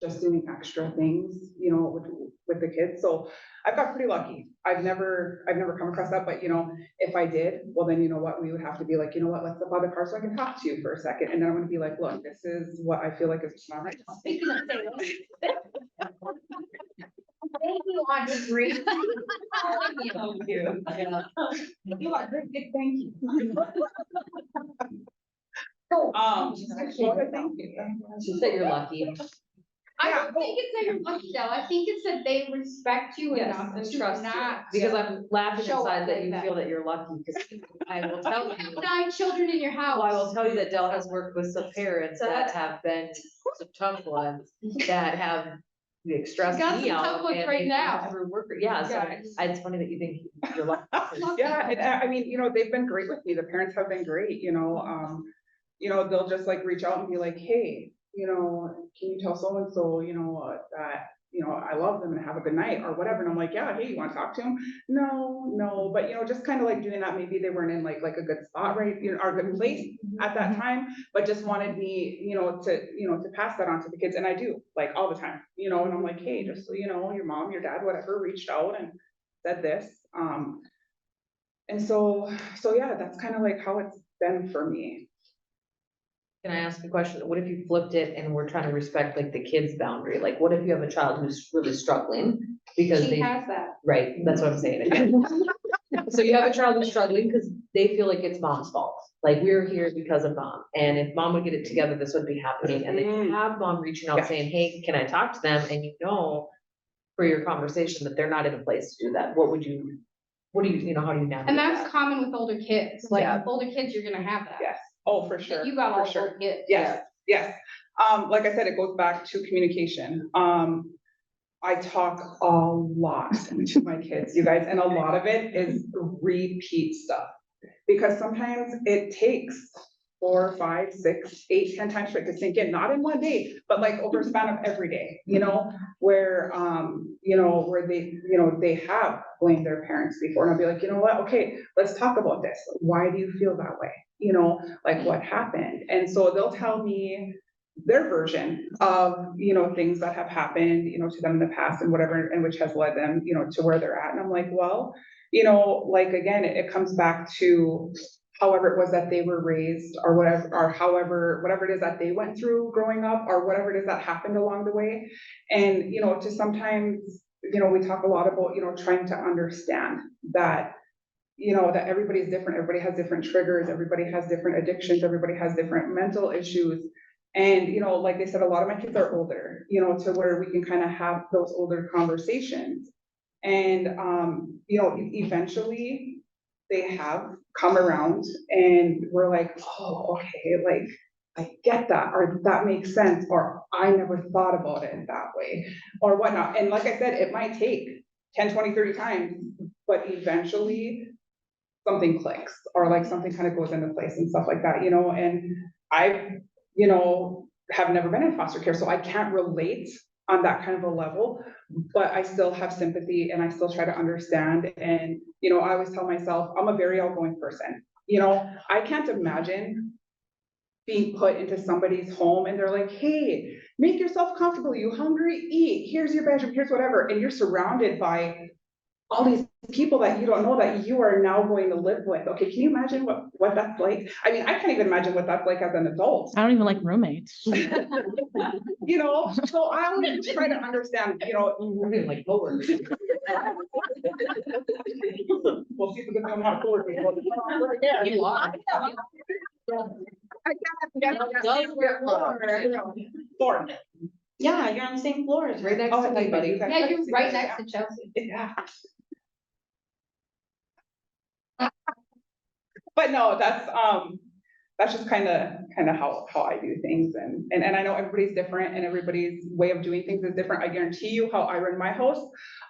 just doing extra things, you know, with the kids. So I've got pretty lucky. I've never come across that, but you know, if I did, well then you know what, we would have to be like, you know what, let's step out of the car so I can talk to you for a second. And then I'm gonna be like, look, this is what I feel like is not right now. Speaking of things. Thank you, Audrey. You are great, big thank you. Thank you. She said you're lucky. I don't think it's that you're lucky though, I think it's that they respect you Yes, enough and to trust you. not. Because I'm laughing Show up inside that like you that. feel that you're lucky, because I will tell you. 9 children in your house. Well, I will tell you that Dell has worked with some parents that have been some tough ones that have stressed Got me some out. tough ones and right they've now. gone through work, yeah, so Guys. it's funny that you think you're lucky. Yeah, and I mean, you know, they've been great with me. The parents have been great, you know, they'll just like reach out and be like, hey, you know, can you tell so-and-so, you know, that, you know, I love them and have a good night or whatever. And I'm like, yeah, hey, you wanna talk to them? No, but you know, just kind of like doing that, maybe they weren't in like a good spot, right, you know, or a good place at that time, but just wanted me, you know, to pass that on to the kids. And I do, like all the time, you know, and I'm like, hey, just so you know, your mom, your dad, whatever, reached out and said this. And so yeah, that's kind of like how it's been for me. Can I ask a question? What if you flipped it and we're trying to respect like the kid's boundary? Like, what if you have a child who's really struggling because She they, has that. right, that's what I'm saying. So you have a child who's struggling because they feel like it's mom's fault. Like, we're here because of mom. And if mom would get it together, this would be happening. And then you have mom reaching out Yeah. saying, hey, can I talk to them? And you know, for your conversation that they're not in a place to do that. What do you, how do you navigate And that's that? common with older kids, like Yeah. older kids, you're gonna have that. Yes, oh, for sure. You got for all sure. older kids. Yes. Like I said, it goes back to communication. I talk a lot to my kids, you guys, and a lot of it is repeat stuff. Because sometimes it takes 4, 5, 6, 8, 10 times for it to sink in, not in one day, but like over a span of every day, you know, where, where they, you know, they have blamed their parents before. And I'll be like, you know what, okay, let's talk about this. Why do you feel that way? You know, like what happened? And so they'll tell me their version of, you know, things that have happened, you know, to them in the past and whatever, and which has led them, you know, to where they're at. And I'm like, well, you know, like, again, it comes back to however it was that they were raised or whatever, or however, whatever it is that they went through growing up or whatever it is that happened along the way. And, you know, just sometimes, you know, we talk a lot about, you know, trying to understand that, you know, that everybody's different. Everybody has different triggers. Everybody has different addictions. Everybody has different mental issues. And, you know, like I said, a lot of my kids are older, you know, to where we can kind of have those older conversations. And, you know, eventually they have come around and we're like, oh, okay, like, I get that, or that makes sense, or I never thought about it that way, or whatnot. And like I said, it might take 10, 20, 30 times, but eventually something clicks, or like something kind of goes into place and stuff like that, you know. And I, you know, have never been in foster care, so I can't relate on that kind of a level, but I still have sympathy and I still try to understand. And, you know, I always tell myself, I'm a very outgoing person. You know, I can't imagine being put into somebody's home and they're like, hey, make yourself comfortable. You hungry? Eat. Here's your bedroom. Here's whatever. And you're surrounded by all these people that you don't know that you are now going to live with. Okay, can you imagine what that's like? I mean, I can't even imagine what that's like as an adult. I don't even like roommates. You know, so I always try to understand, you know. Like, lower. Well, people can know how to work. You are. Floor. Yeah, you're on the same floor as Right her. next Oh, to me, buddy. you guys- Yeah, you're right next to Chelsea. Yeah. But no, that's just kind of how I do things, and I know everybody's different and everybody's way of doing things is different. I guarantee you how I run my house,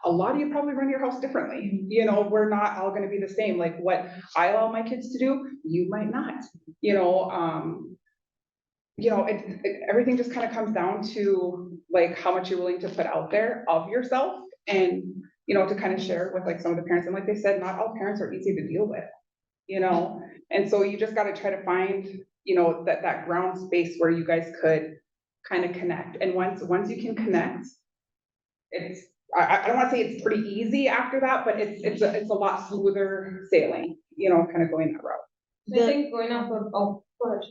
a lot of you probably run your house differently. You know, we're not all gonna be the same, like what I allow my kids to do, you might not, you know, everything just kind of comes down to like how much you're willing to put out there of yourself, and, you know, to kind of share with like some of the parents, and like they said, not all parents are easy to deal with. You know, and so you just gotta try to find, you know, that ground space where you guys could kind of connect. And once you can connect, it's, I don't wanna say it's pretty easy after that, but it's a lot smoother sailing, you know, kind of going that route. I think going off of,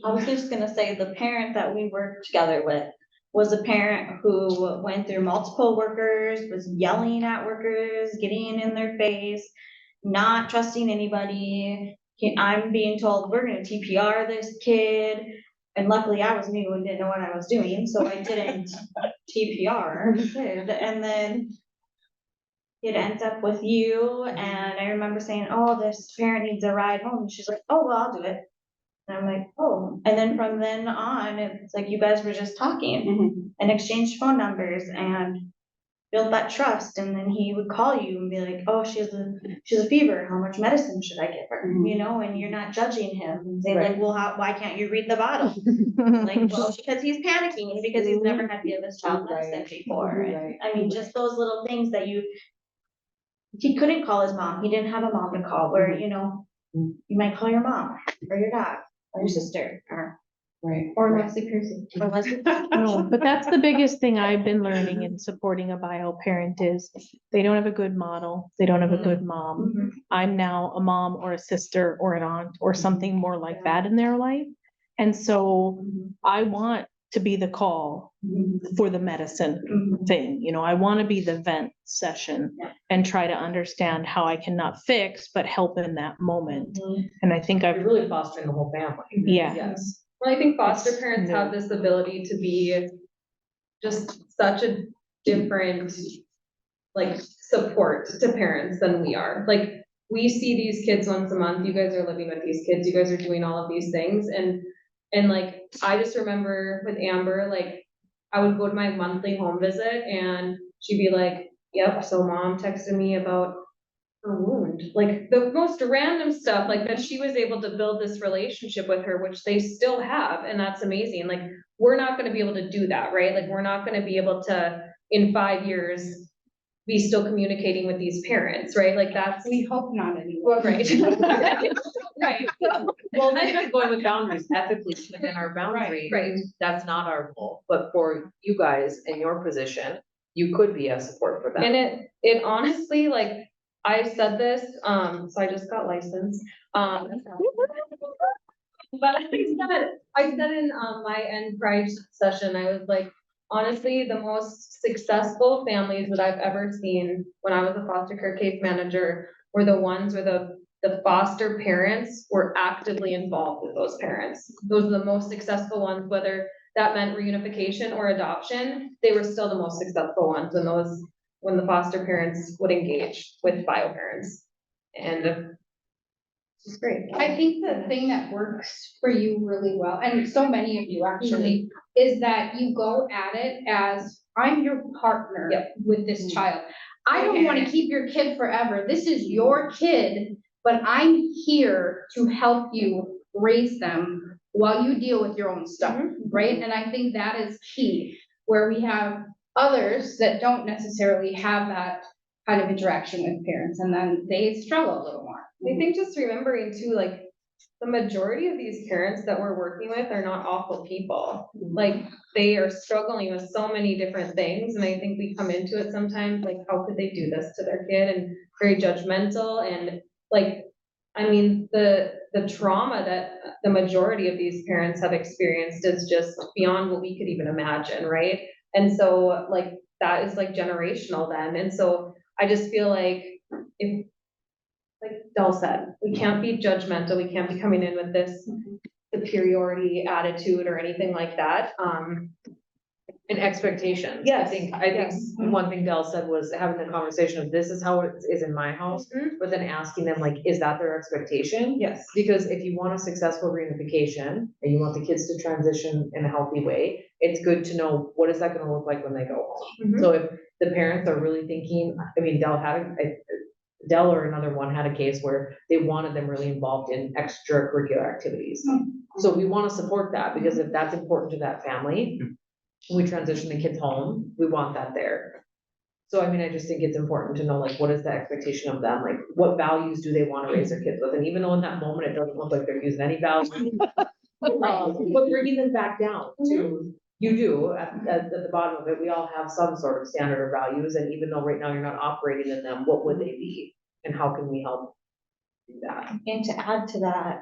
I was just gonna say, the parent that we worked together with was a parent who went through multiple workers, was yelling at workers, getting in their face, not trusting anybody. I'm being told, we're gonna TPR this kid, and luckily I was new and didn't know what I was doing, so I didn't TPR the kid, and then it ends up with you, and I remember saying, oh, this parent needs a ride home, and she's like, oh, well, I'll do it. And I'm like, oh, and then from then on, it's like you guys were just talking and exchanged phone numbers and built that trust, and then he would call you and be like, oh, she has a fever, how much medicine should I give her? You know, and you're not judging him, and say like, well, why can't you read the bottle? Like, well, because he's panicking, because he's never had to give his child medicine before. And, I mean, just those little things that he couldn't call his mom, he didn't have a mom to call, where, you know, you might call your mom, or your dad, or your sister, Or Leslie Pearson. or Leslie. No, but that's the biggest thing I've been learning in supporting a bio parent is they don't have a good model. They don't have a good mom. Mhm. I'm now a mom or a sister or an aunt or something more like that in their life. And so I want to be the call for the medicine thing, you know, I want to be the vent session and try to understand how I cannot fix, but help in that moment. And I think You're I've, really fostering the whole family. yeah. Yes. well, I think foster It's parents new. have this ability to be just such a different, like, support to parents than we are. Like, we see these kids once a month, you guys are living with these kids, you guys are doing all of these things, and like, I just remember with Amber, like, I would go to my monthly home visit and she'd be like, yep, so mom texted me about her wound, like the most random stuff, like that she was able to build this relationship with her, which they still have, and that's amazing. Like, we're not gonna be able to do that, right? Like, we're not gonna be able to, in 5 years, be still communicating with these parents, right? Like, that's. We hope not anymore. Right. Right. Well, then just going with boundaries, ethically within our boundary. Right. That's not our goal, but for you guys in your position, you could be a support for them. And it honestly, like, I said this, so I just got licensed, but I said in, my end pride session, I was like, honestly, the most successful families that I've ever seen when I was a foster care case manager were the ones where the foster parents were actively involved with those parents. Those are the most successful ones, whether that meant reunification or adoption, they were still the most successful ones when the foster parents would engage with bio parents. And it's great. I think the thing that works for you really well, and so many of you actually, is that you go at it as, I'm your partner Yep. with this child. I don't wanna keep your kid forever. This is your kid, but I'm here to help you raise them while you deal with your own stuff, right? And I think that is key, where we have others that don't necessarily have that kind of interaction with parents, and then they struggle a little more. I think just remembering too, like, the majority of these parents that we're working with are not awful people. Like, they are struggling with so many different things, and I think we come into it sometimes, like, how could they do this to their kid, and very judgmental, and like, I mean, the trauma that the majority of these parents have experienced is just beyond what we could even imagine, right? And so, like, that is like generational then, and so I just feel like if, like Del said, we can't be judgmental, we can't be coming in with this superiority attitude or anything like that, And expectations. Yes, I think yes. one thing Dell said was having the conversation of this is how it is in my house, but then asking them like, is that their expectation? Yes. Because if you want a successful reunification and you want the kids to transition in a healthy way, it's good to know what is that gonna look like when they go home. Mhm. So if the parents are really thinking, I mean, Dell or another one had a case where they wanted them really involved in extracurricular activities. So we wanna support that, because if that's important to that family, we transition the kids home, we want that there. So I mean, I just think it's important to know, like, what is the expectation of them, like, what values do they wanna raise their kids with, and even though in that moment it doesn't look like they're using any values. But bringing them back down to, you do, at the bottom of it, we all have some sort of standard or values, and even though right now you're not operating in them, what would they be? And how can we help do that? And to add to that,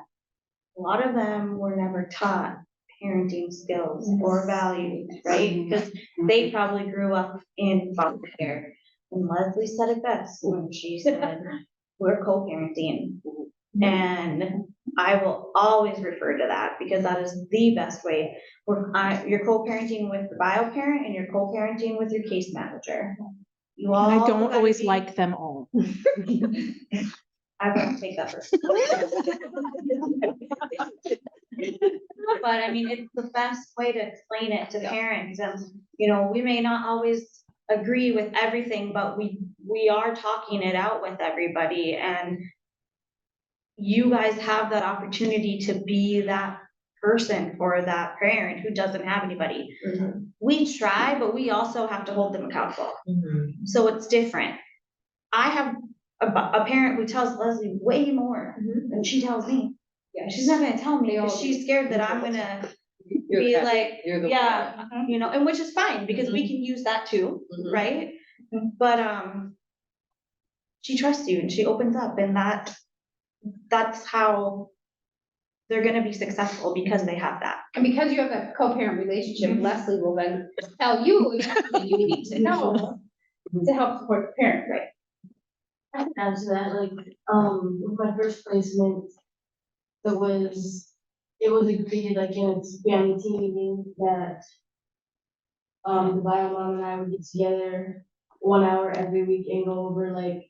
a lot of them were never taught parenting skills or values, right? Because they probably grew up in foster care. And Leslie said it best when she said, we're co-parenting. And I will always refer to that because that is the best way. You're co-parenting with the bio parent and you're co-parenting with your case manager. You all. And I don't gotta always be- like them all. I won't take that first. But I mean, it's the best way to explain it to parents, and, you know, we may not always agree with everything, but we are talking it out with everybody, and you guys have that opportunity to be that person for that parent who doesn't have anybody. We try, but we also have to hold them accountable. So it's different. I have a parent who tells Leslie way more than she tells me. Yeah. She's not gonna tell me They all because she's scared that I'm gonna You're be the- like, you're the- yeah, you know, and which is fine because we can use that too, Mhm. right? But, she trusts you and she opens up, and that's how they're gonna be successful, because they have that. And because you have that co-parent relationship, Leslie will then tell you exactly you need to know to help support the parent, right? Add to that, like, with my first placement, it was agreed, like, in a family team meeting that the bio mom and I would get together 1 hour every week and go over, like,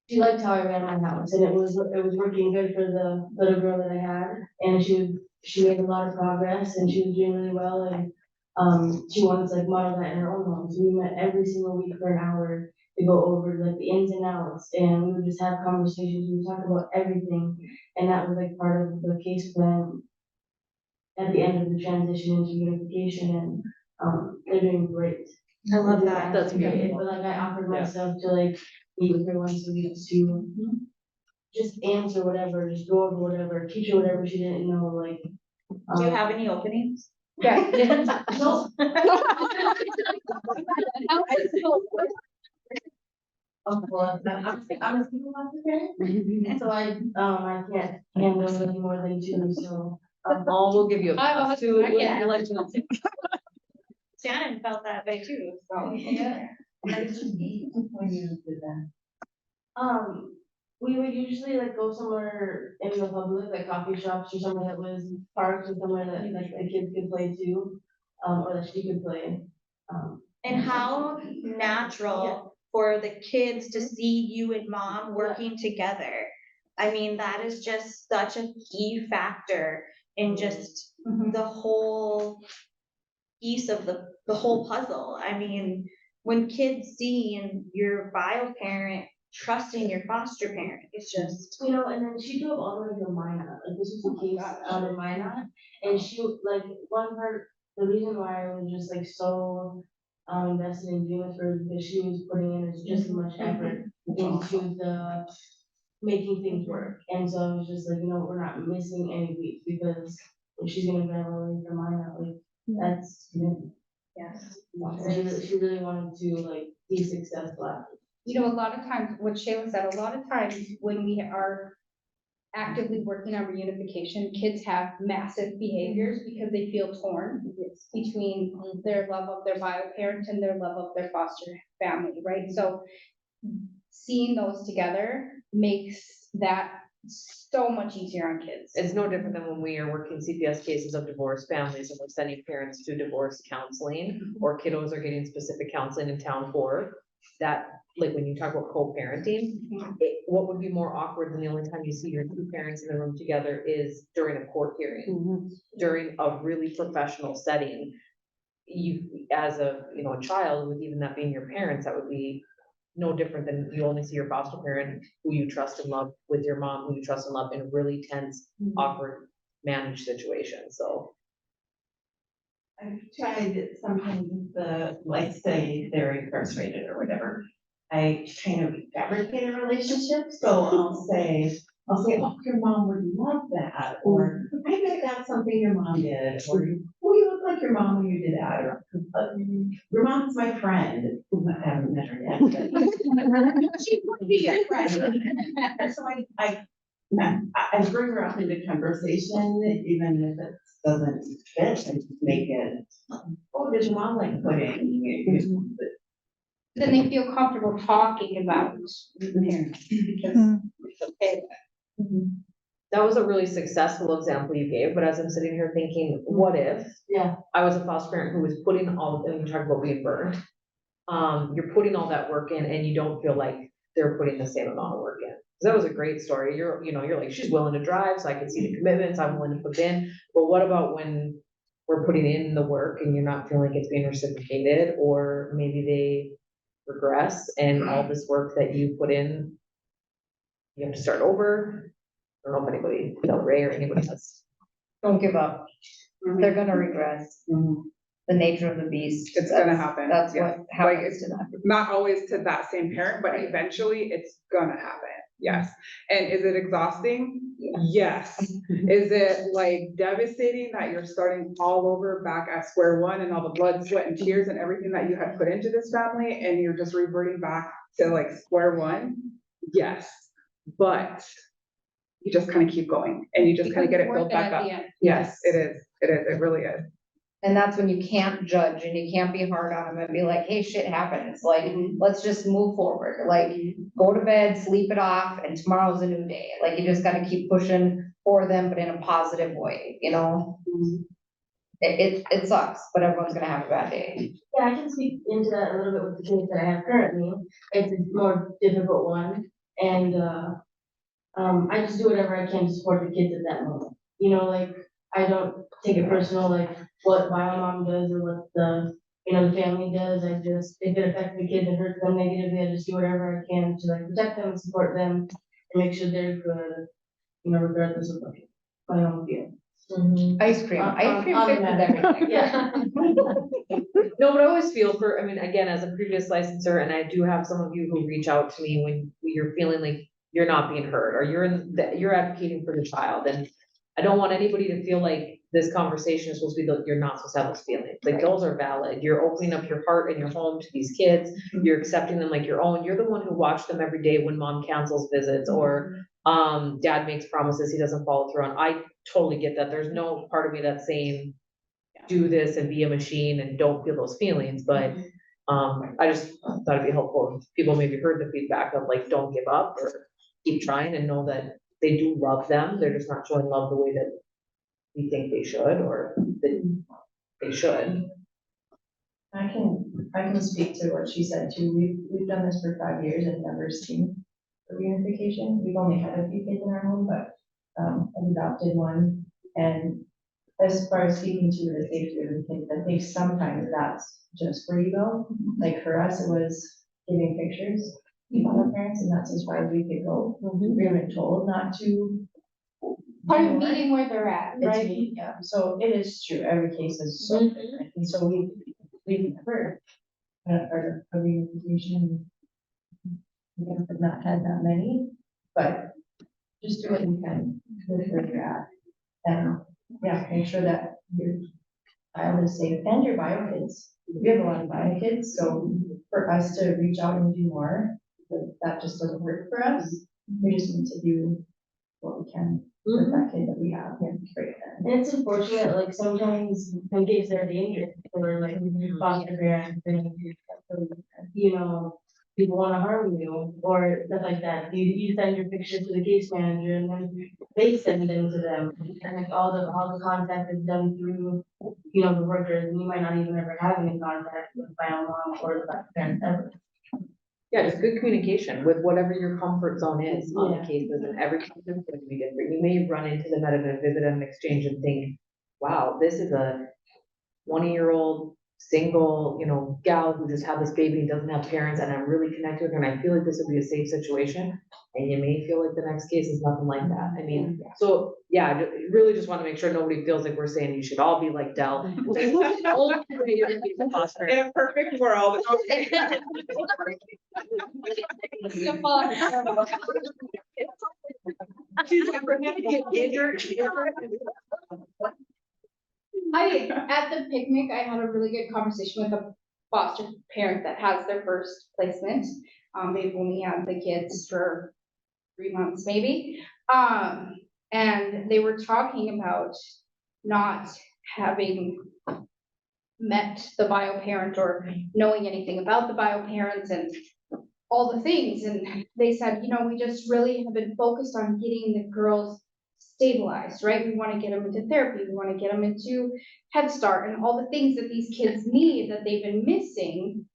she liked how I ran my house, and it was working good for the little girl that I had, and she made a lot of progress, and she was doing really well, and she wanted to, like, model that in her own home, so we met every single week for an hour to go over, like, the ins and outs, and we would just have conversations, we would talk about everything, and that was, like, part of the case plan at the end of the transition into unification, and they're doing great. I love that. That's beautiful. But like, I offered myself to, like, meet with her once a week to just answer whatever, just go over whatever, teach her whatever she didn't know, like. Do you have any openings? Yeah. No. Well, I'm a single mother parent, so I can't handle any more than two, so. All will give you a I have a pass. husband, I can't. You're like, "No." Shannon felt that way too, so. Yeah. How did you meet when you did that? We would usually like go somewhere in the public, like coffee shops or somewhere that was parked or somewhere that like the kids could play too, or that she could play. And how natural for the kids to see you and mom working together. I mean, that is just such a key factor in just the whole piece of the whole puzzle. I mean, when kids see and your bio parent trusting your foster parent, it's just. You know, and then she drove all the way to Minot, like this was the case out of Minot, and she, like, one part, the reason why I was just like so invested in doing this for her is because she was putting in just as much effort into making things work. And so I was just like, we're not missing any weeks because if she's gonna drive all the way from mine out, like, that's commitment. Yes. She really wanted to like be successful at it. A lot of times, what Shayla said, a lot of times when we are actively working on reunification, kids have massive behaviors because they feel torn between their love of their bio parent and their love of their foster family, right? So seeing those together makes that so much easier on kids. It's no different than when we are working CPS cases of divorced families and we're sending parents to divorce counseling, or kiddos are getting specific counseling in town for that. Like when you talk about co-parenting, what would be more awkward than the only time you see your two parents in the room together is during a court hearing, during a really professional setting. You, as a child, with even that being your parents, that would be no different than you only see your foster parent who you trust and love with your mom who you trust and love in a really tense, awkward, managed situation. So I've tried sometimes like say they're incarcerated or whatever. I kind of fabricate a relationship, so I'll say, oh, your mom would love that, or I bet that's something your mom did, or oh, you look like your mom when you did that, or your mom's my friend. I haven't met her yet, but she would be a friend. So I bring her up into conversation, even if it doesn't fit, and make it, oh, does your mom like pudding? Then they feel comfortable talking about parents because it's okay. that was a really successful example you gave, but as I'm sitting here thinking, what if I was a foster parent who was putting all, and you talk about being burned. You're putting all that work in and you don't feel like they're putting the same amount of work in. 'Cause that was a great story. You're like, she's willing to drive, so I can see the commitments, I'm willing to put it in. But what about when we're putting in the work and you're not feeling like it's being reciprocated, or maybe they regress and all this work that you put in, you have to start over? I don't know if anybody, Dellerae or anybody else. Don't give up. They're gonna regress. The nature of the beast. It's gonna happen. That's yeah. what happens to them. Not always to that same parent, but eventually it's gonna happen. Yes. And is it exhausting? Yes. Is it like devastating that you're starting all over back at square one and all the blood, sweat and tears and everything that you had put into this family and you're just reverting back to like square one? Yes. But you just kind of keep going and you just kind of get it built back up. Yes, it is. It is. It really is. And that's when you can't judge and you can't be hard on them and be like, hey, shit happens. Like, let's just move forward. Like, go to bed, sleep it off, and tomorrow's a new day. Like, you just gotta keep pushing for them, but in a positive way, It sucks, but everyone's gonna have a bad day. Yeah, I can speak into that a little bit with the kids that I have currently. It's a more difficult one, and I just do whatever I can to support the kids at that moment. Like, I don't take it personal, like what my mom does or what the family does. I just, if it affects the kids and hurts them negatively, I just do whatever I can to like protect them and support them and make sure they're good, regardless of what my own feelings. Ice cream fixes everything. Yeah. No, but I always feel for, again, as a previous licenser, and I do have some of you who reach out to me when you're feeling like you're not being heard, or you're advocating for the child, and I don't want anybody to feel like this conversation is supposed to be that you're not supposed to have those feelings. Like, those are valid. You're opening up your heart and your home to these kids. You're accepting them like your own. You're the one who watched them every day when mom cancels visits, or dad makes promises he doesn't follow through on. I totally get that. There's no part of me that's saying, do this and be a machine and don't feel those feelings. But I just thought it'd be helpful if people maybe heard the feedback of like, don't give up or keep trying, and know that they do love them. They're just not showing love the way that we think they should, or that they should. I can speak to what she said too. We've done this for 5 years and never seen a reunification. We've only had a few kids in our home, but I adopted one. And as far as speaking to the safety of the kids, I think sometimes that's just where you go. Like for us, it was giving pictures to our parents, and that's as far as we could go. We were told not to. Part of meeting where they're at, right? Yeah, so it is true, every case is so different, and so we've never heard of a reunification. We have not had that many, but just do what you can with where you're at. And, yeah, make sure that your child is safe and your bio kids. We have a lot of bio kids, so for us to reach out and do more, that just doesn't work for us. We just need to do what we can with that kid that we have here. And it's unfortunate, like sometimes when kids are dangerous or like foster parents and, you know, people wanna harm you or stuff like that. You send your pictures to the case manager and then they send them to them. And like all the contact is done through, you know, the workers, and you might not even ever have any contact with bio mom or the foster parent ever. Yeah, just good communication with whatever your comfort zone is on the cases, and every case is going to be different. You may run into them at a visit and exchange and think, wow, this is a 20-year-old single, you know, gal who just had this baby and doesn't have parents, and I'm really connected with her, and I feel like this would be a safe situation. And you may feel like the next case is nothing like that. I mean, so yeah, I really just want to make sure nobody feels like we're saying you should all be like Dell. You're gonna be the foster. In a perfect world. Okay. She's like, we're gonna get injured. At the picnic, I had a really good conversation with a foster parent that has their first placement. They've only had the kids for 3 months maybe. And they were talking about not having met the bio parent or knowing anything about the bio parents and all the things. And they said, you know, we just really have been focused on getting the girls stabilized, right? We want to get them into therapy. We want to get them into Head Start and all the things that these kids need that they've been missing.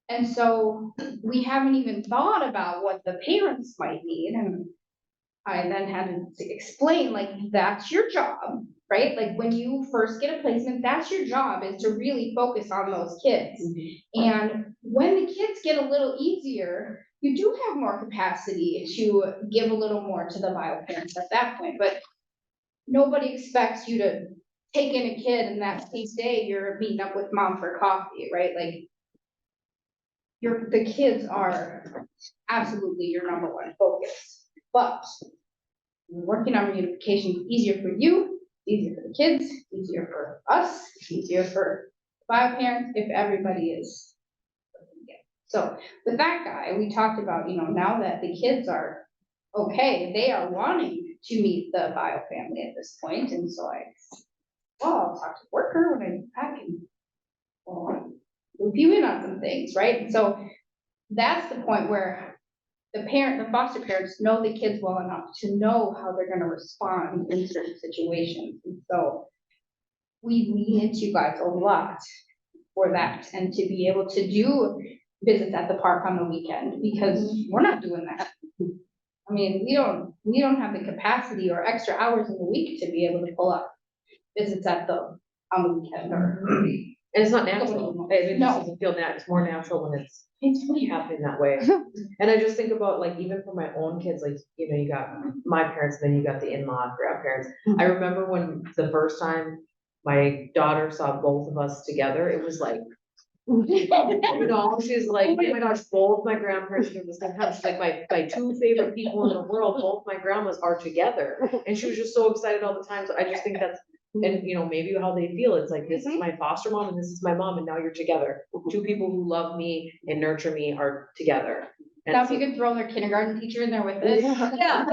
And so we haven't even thought about what the parents might need. And I then had to explain, like, that's your job, right? Like, when you first get a placement, that's your job, is to really focus on those kids. And when the kids get a little easier, you do have more capacity to give a little more to the bio parents at that point. But nobody expects you to take in a kid and that same day you're meeting up with mom for coffee, right? Like, the kids are absolutely your number one focus. But working on reunification is easier for you, easier for the kids, easier for us, easier for bio parents if everybody is. So with that guy, we talked about, you know, now that the kids are okay, they are wanting to meet the bio family at this point. And so I'll talk to the worker when I get back and loop you in on some things, right? And so that's the point where the foster parents know the kids well enough to know how they're gonna respond in certain situations. And so we lean into you guys a lot for that, and to be able to do visits at the park on the weekend, because we're not doing that. I mean, we don't have the capacity or extra hours in the week to be able to pull up visits on the weekend or. And it's not natural. It No. just doesn't feel it's more natural when it's really happening that way. And I just think about, like, even for my own kids, like, you know, you got my parents, then you got the in-law grandparents. I remember when the first time my daughter saw both of us together, it was like, you know, she's like, oh my gosh, both my grandparents are the same time. She's like, my two favorite people in the world, both my grandmas are together. And she was just so excited all the time. So I just think that's, and you know, maybe how they feel, it's like, this is my foster mom and this is my mom, and now you're together. Two people who love me and nurture me are together. And Now if you could throw their kindergarten teacher in there with it. Yeah.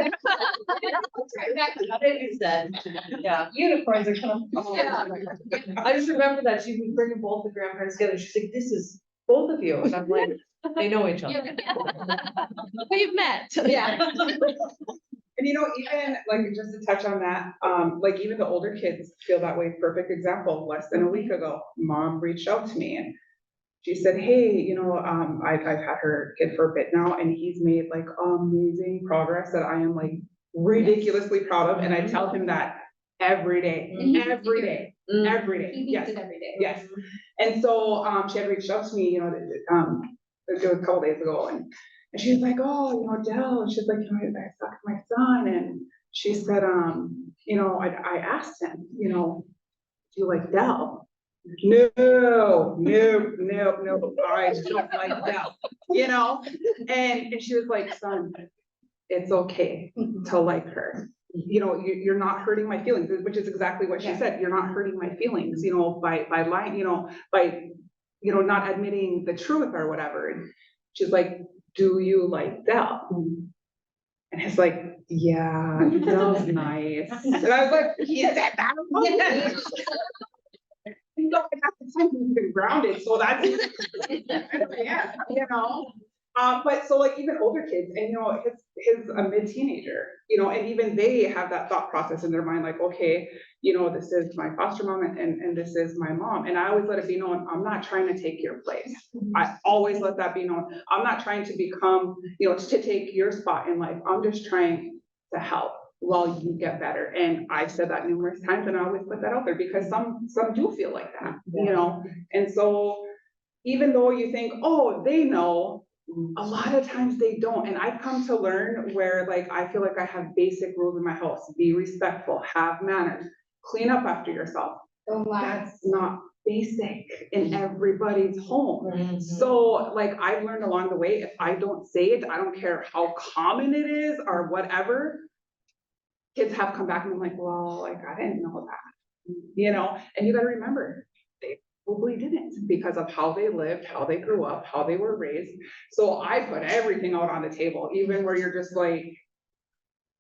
Yeah, unicorns are coming. Yeah. I just remember that she was bringing both the grandparents together. She's like, this is both of you. And I'm like, they know each other. We've met. Yeah. And you know, even like, just to touch on that, like, even the older kids feel that way. Perfect example, less than a week ago, mom reached out to me and she said, hey, you know, I've had her kid for a bit now, and he's made like amazing progress that I am like ridiculously proud of. And I tell him that every day, every day. He needs Yes, it every day. yes. And so, she had reached out to me, you know, it was a couple days ago, and she was like, oh, you know, Dell, and she's like, you know, I sucked my son, and she said, you know, I asked him, you know, do you like Dell? No, I don't like Dell, you know? And she was like, son, it's okay to like her. You know, you're not hurting my feelings, which is exactly what she Yeah. said. You're not hurting my feelings, you know, by lying, you know, by, you know, not admitting the truth or whatever. And she's like, do you like Dell? And he's like, yeah, Dell's nice. And I was like, he said that. You know, at the time he's been grounded, so that's, yeah, you know. But so like even older kids, and you know, his a mid-teenager, you know, and even they have that thought process in their mind, like, okay, you know, this is my foster mom and this is my mom. And I always let it be known, I'm not trying to take your place. I always let that be known. I'm not trying to become, you know, to take your spot in life. I'm just trying to help while you get better. And I've said that numerous times, and I always put that out there because some do feel like that, you know? And so even though you think, oh, they know, a lot of times they don't. And I've come to learn where like, I feel like I have basic rules in my house: be respectful, have manners, clean up after yourself. Don't lie. That's not basic in everybody's home. So like, I've learned along the way, if I don't say it, I don't care how common it is or whatever, kids have come back and I'm like, well, like, I didn't know that, you know. And you gotta remember, they probably didn't, because of how they lived, how they grew up, how they were raised. So I put everything out on the table, even where you're just like,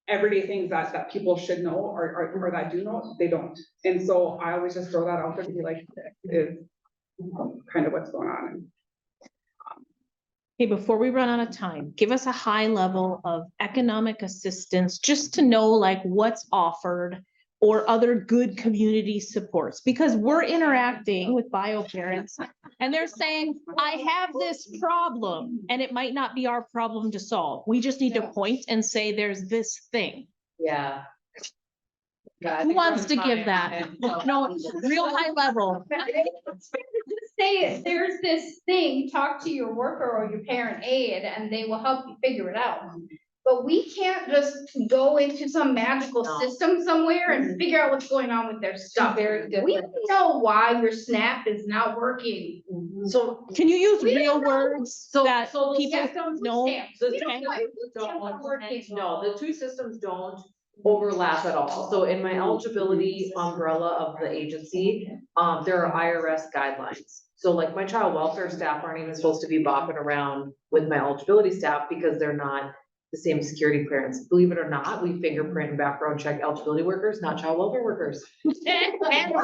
everyday things that people should know or that do know, they don't. And so I always just throw that out there to be like, this is kind of what's going on. Okay, before we run out of time, give us a high level of economic assistance, just to know like what's offered or other good community supports, because we're interacting with bio parents and they're saying, I have this problem, and it might not be our problem to solve. We just need to point and say, there's this thing. Yeah. Who wants to give that? No, real high level. Say there's this thing, talk to your worker or your parent aide and they will help you figure it out. But we can't just go into some magical No. system somewhere and figure out what's going on with their stuff. Very different. We know why your SNAP is not working. So, Can you use We real don't know. words So- that so the people systems know? stamps. the We two don't know why systems food stamps aren't working. no, the two systems don't overlap at all. So in my eligibility umbrella of the agency, there are IRS guidelines. So like my child welfare staff aren't even supposed to be bopping around with my eligibility staff because they're not the same security clearance. Believe it or not, we fingerprint and background check eligibility workers, not child welfare workers. And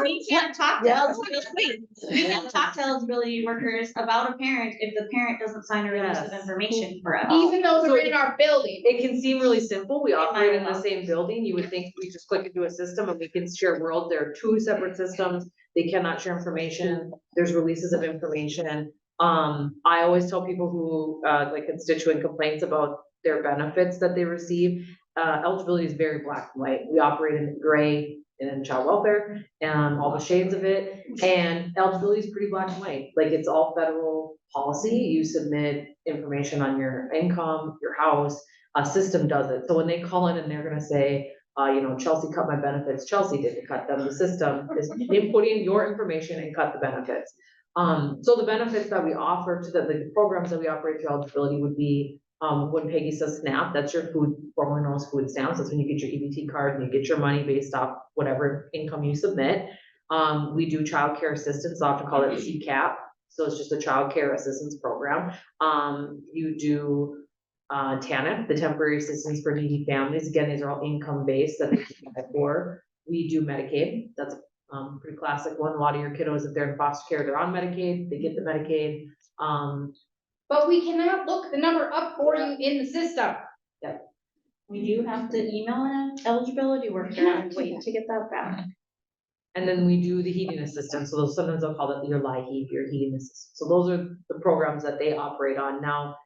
we can't talk to eligibility, we can't talk to eligibility workers about a parent if the parent doesn't sign a release of Yes. information for us. Even though So they're in our building. It can seem really simple. We It operate in might the as same building. You would think we just click into a system and we can share world. There are two separate systems. They cannot share information. There's releases of information. I always tell people who, like constituent complaints about their benefits that they receive. Eligibility is very black and white. We operate in gray in child welfare and all the shades of it. And eligibility is pretty black and white. Like it's all federal policy. You submit information on your income, your house, a system does it. So when they call in and they're gonna say, you know, Chelsea cut my benefits, Chelsea didn't cut them. The system is, they put in your information and cut the benefits. So the benefits that we offer to the programs that we operate through eligibility would be, when Peggy says SNAP, that's your food, formerly known as food stamps. That's when you get your EBT card and you get your money based off whatever income you submit. We do childcare assistance, I often call it CCAP. So it's just a childcare assistance program. You do TANF, the temporary assistance for needy families. Again, these are all income-based that they can apply for. We do Medicaid. That's a pretty classic one. A lot of your kiddos, if they're in foster care, they're on Medicaid, they get the Medicaid. But we cannot look the number up for you in the system. We do have to email an eligibility worker and wait to get that back. And then we do the heating assistance. So those, sometimes they'll call it your LIHEAP, your heating assistance. So those are the programs that they operate on. Now,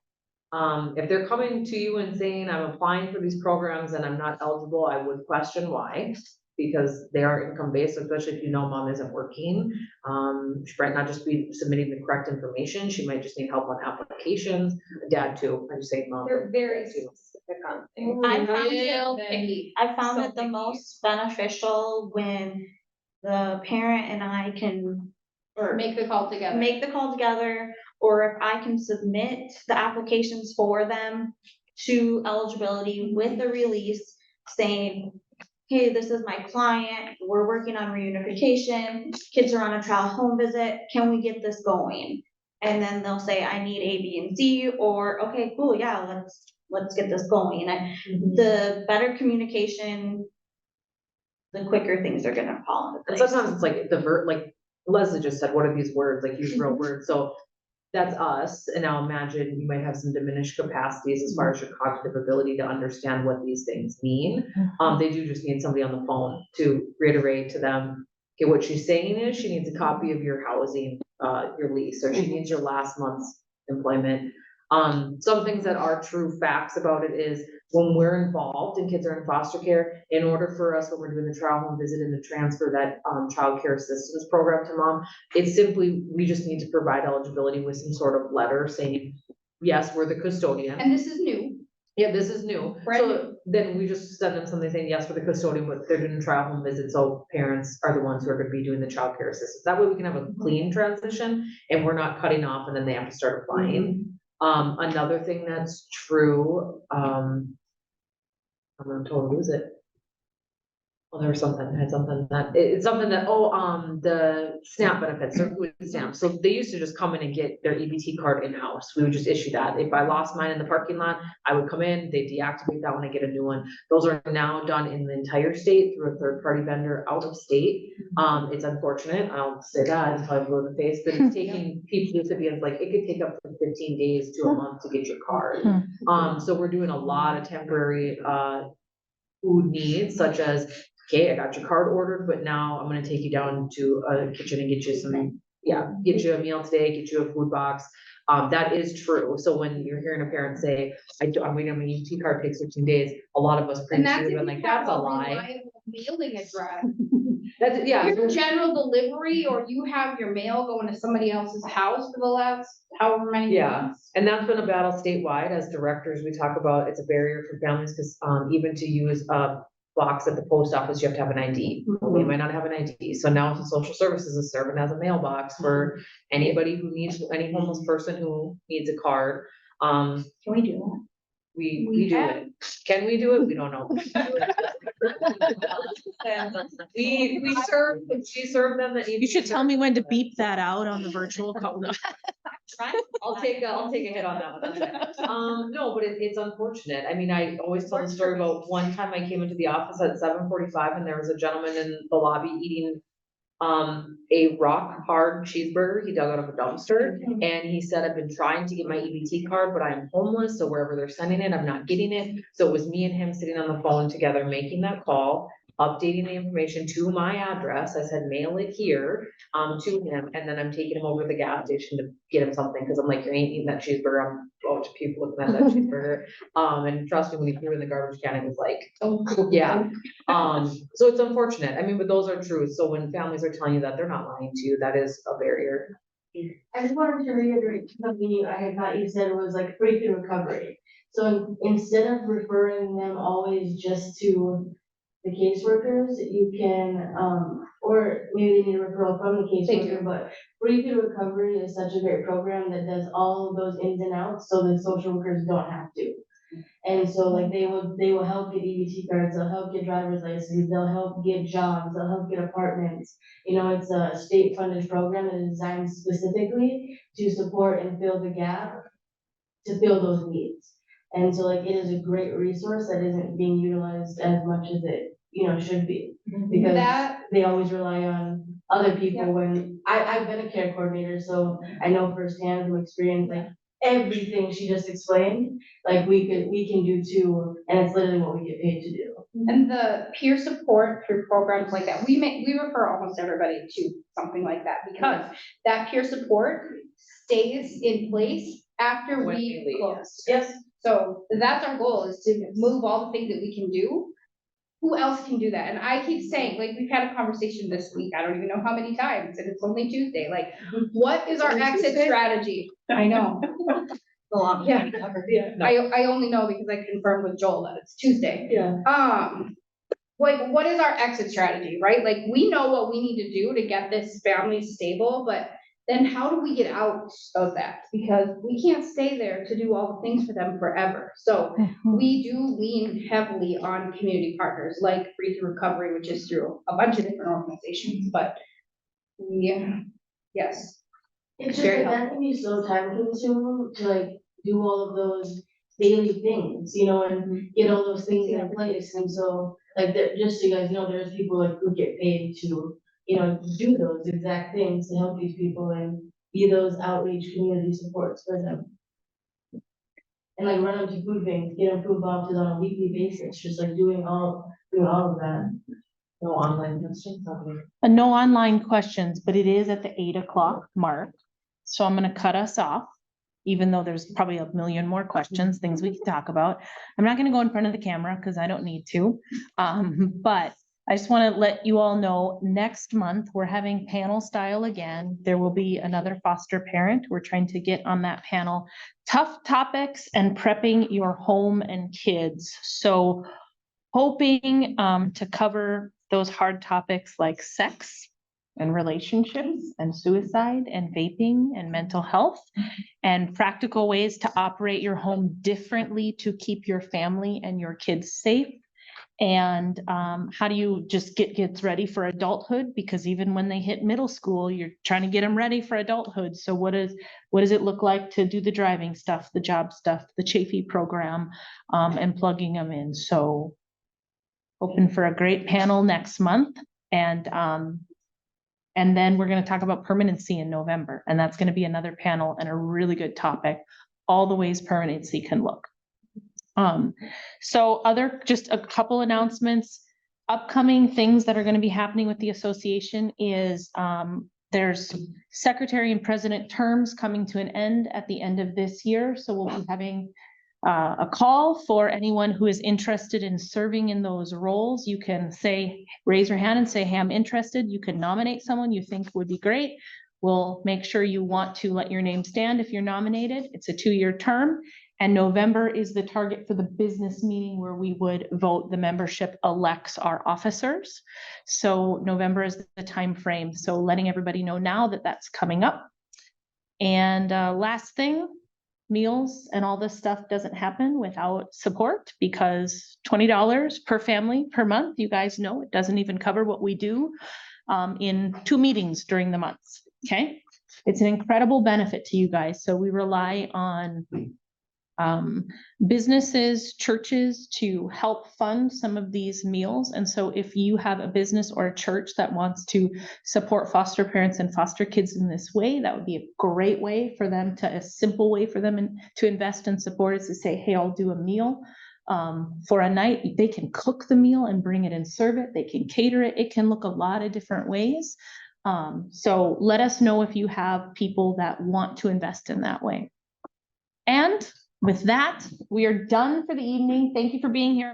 if they're coming to you and saying, I'm applying for these programs and I'm not eligible, I would question why. Because they are income-based, especially if you know mom isn't working. She might not just be submitting the correct information. She might just need help on applications. Dad too, I'm just saying mom. They're very Dad too. specific on things. I found Real it, picky. I found So it the picky. most beneficial when the parent and I can, or Make the call together. make the call together, or if I can submit the applications for them to eligibility with the release saying, hey, this is my client, we're working on reunification, kids are on a child home visit, can we get this going? And then they'll say, I need A, B, and C, or, okay, cool, yeah, let's get this going. And the better communication, the quicker things are gonna fall into And place. sometimes it's like like Leslie just said, what are these words, like use real words, so that's us, and now imagine you might have some diminished capacities as far as your cognitive ability to understand what these things mean. They do just need somebody on the phone to reiterate to them, okay, what she's saying is she needs a copy of your housing, your lease, or she needs your last month's employment. Some things that are true facts about it is when we're involved and kids are in foster care, in order for us, when we're doing the trial home visit and to transfer that child care assistance program to mom, it's simply, we just need to provide eligibility with some sort of letter saying, yes, we're the custodian. And this is new. Yeah, this is new. Brand new. So then we just send them something saying, yes, we're the custodian, but they're doing a trial home visit, so parents are the ones who are gonna be doing the child care assistance. That way we can have a clean transition and we're not cutting off and then they have to start applying. Another thing that's true, I'm gonna totally lose it. Well, there was something, I had something that, it's something that, the SNAP benefits, or food stamps, so they used to just come in and get their EBT card in-house, we would just issue that. If I lost mine in the parking lot, I would come in, they deactivate that when I get a new one. Those are now done in the entire state through a third-party vendor out of state. It's unfortunate, I'll say that, and probably blow in the face, but it's taking people, recipients, like, it could take up to 15 days to a month to get your card. So we're doing a lot of temporary, food needs, such as, okay, I got your card ordered, but now I'm gonna take you down to a kitchen and get you some, get you a meal today, get you a food box. That is true. So when you're hearing a parent say, I'm waiting on my EBT card, takes 15 days, a lot of us And that's previously if have been you like, have that's a a lie. reliable mailing address. That's, yeah. Your general delivery, or you have your mail going to somebody else's house for the last however many Yeah. months. And that's been a battle statewide. As directors, we talk about it's a barrier for families, because even to use a box at the post office, you have to have an ID. Well, you might not have an ID. So now the social services is serving as a mailbox for anybody who needs, any homeless person who needs a card. Can we do that? We do it. Can we do it? We don't know. We serve them that. You should tell me when to beep that out on the virtual call. No. I'll take a hit on that one. No, but it's unfortunate. I mean, I always tell the story about one time I came into the office at 7:45 and there was a gentleman in the lobby eating a rock hard cheeseburger he dug out of a dumpster. And he said, I've been trying to get my EBT card, but I'm homeless. So wherever they're sending it, I'm not getting it. So it was me and him sitting on the phone together, making that call, updating the information to my address. I said, mail it here, to him. And then I'm taking him over to the gas station to get him something. Cause I'm like, you ain't eating that cheeseburger. I'm to people looking at that cheeseburger. And trust me, when he threw it in the garbage can, it was like, yeah. So it's unfortunate. I mean, but those are true. So when families are telling you that, they're not lying to you. That is a barrier. I just wanted to reiterate something I thought you said was like free through recovery. So instead of referring them always just to the caseworkers, you can, or maybe they need a referral from the caseworker, but free through recovery is such a great program that does all of those ins and outs so that social workers don't have to. And so like they will help get EBT cards, they'll help get driver's license, they'll help get jobs, they'll help get apartments. You know, it's a state funded program that is designed specifically to support and fill the gap, to fill those needs. And so like it is a great resource that isn't being utilized as much as it, should be. Because they always rely on other people when, I've been a care coordinator, so I know firsthand from experience, like everything she just explained, like we can do too, and it's literally what we get paid to do. And the peer support through programs like that, we refer almost everybody to something like that, because that peer support stays in place after When we you leave, close. Yes. So that's our goal, is to move all the things that we can do. Who else can do that? And I keep saying, like, we've had a conversation this week, I don't even know how many times, and it's only Tuesday, like, what is our exit strategy? I know. Yeah, I only know because I confirmed with Joel that it's Tuesday. Yeah. Like, what is our exit strategy, right? Like, we know what we need to do to get this family stable, but then how do we get out of that? Because we can't stay there to do all the things for them forever. So we do lean heavily on community partners like Free Through Recovery, which is through a bunch of different organizations, but yes. It's just Very like that can be so time consuming to like do all of those daily things, you know, and get all those things in place. And so like that, just so you guys know, there's people like who get paid to, you know, do those exact things to help these people and be those outreach community supports for them. And like run them to food banks, get them food boxes on a weekly basis, just like doing all of that. No online questions, okay. No online questions, but it is at the 8 o'clock mark. So I'm gonna cut us off, even though there's probably a million more questions, things we can talk about. I'm not gonna go in front of the camera because I don't need to. But I just want to let you all know, next month, we're having panel style again. There will be another foster parent. We're trying to get on that panel. Tough topics and prepping your home and kids. So hoping to cover those hard topics like sex and relationships and suicide and vaping and mental health and practical ways to operate your home differently to keep your family and your kids safe. And how do you just get ready for adulthood? Because even when they hit middle school, you're trying to get them ready for adulthood. So what does it look like to do the driving stuff, the job stuff, the Chafee program, and plugging them in? So hoping for a great panel next month. And then we're going to talk about permanency in November. And that's going to be another panel and a really good topic, all the ways permanency can look. So just a couple announcements, upcoming things that are going to be happening with the association is, there's secretary and president terms coming to an end at the end of this year. So we'll be having a call for anyone who is interested in serving in those roles. You can raise your hand and say, hey, I'm interested. You can nominate someone you think would be great. We'll make sure you want to let your name stand if you're nominated. It's a 2-year term. And November is the target for the business meeting where we would vote. The membership elects our officers. So November is the time frame. So letting everybody know now that that's coming up. And last thing, meals and all this stuff doesn't happen without support, because $20 per family per month, you guys know, it doesn't even cover what we do in 2 meetings during the months. Okay. It's an incredible benefit to you guys. So we rely on businesses, churches to help fund some of these meals. And so if you have a business or a church that wants to support foster parents and foster kids in this way, that would be a great way for them a simple way for them to invest and support is to say, hey, I'll do a meal for a night. They can cook the meal and bring it and serve it. They can cater it. It can look a lot of different ways. So let us know if you have people that want to invest in that way. And with that, we are done for the evening. Thank you for being here.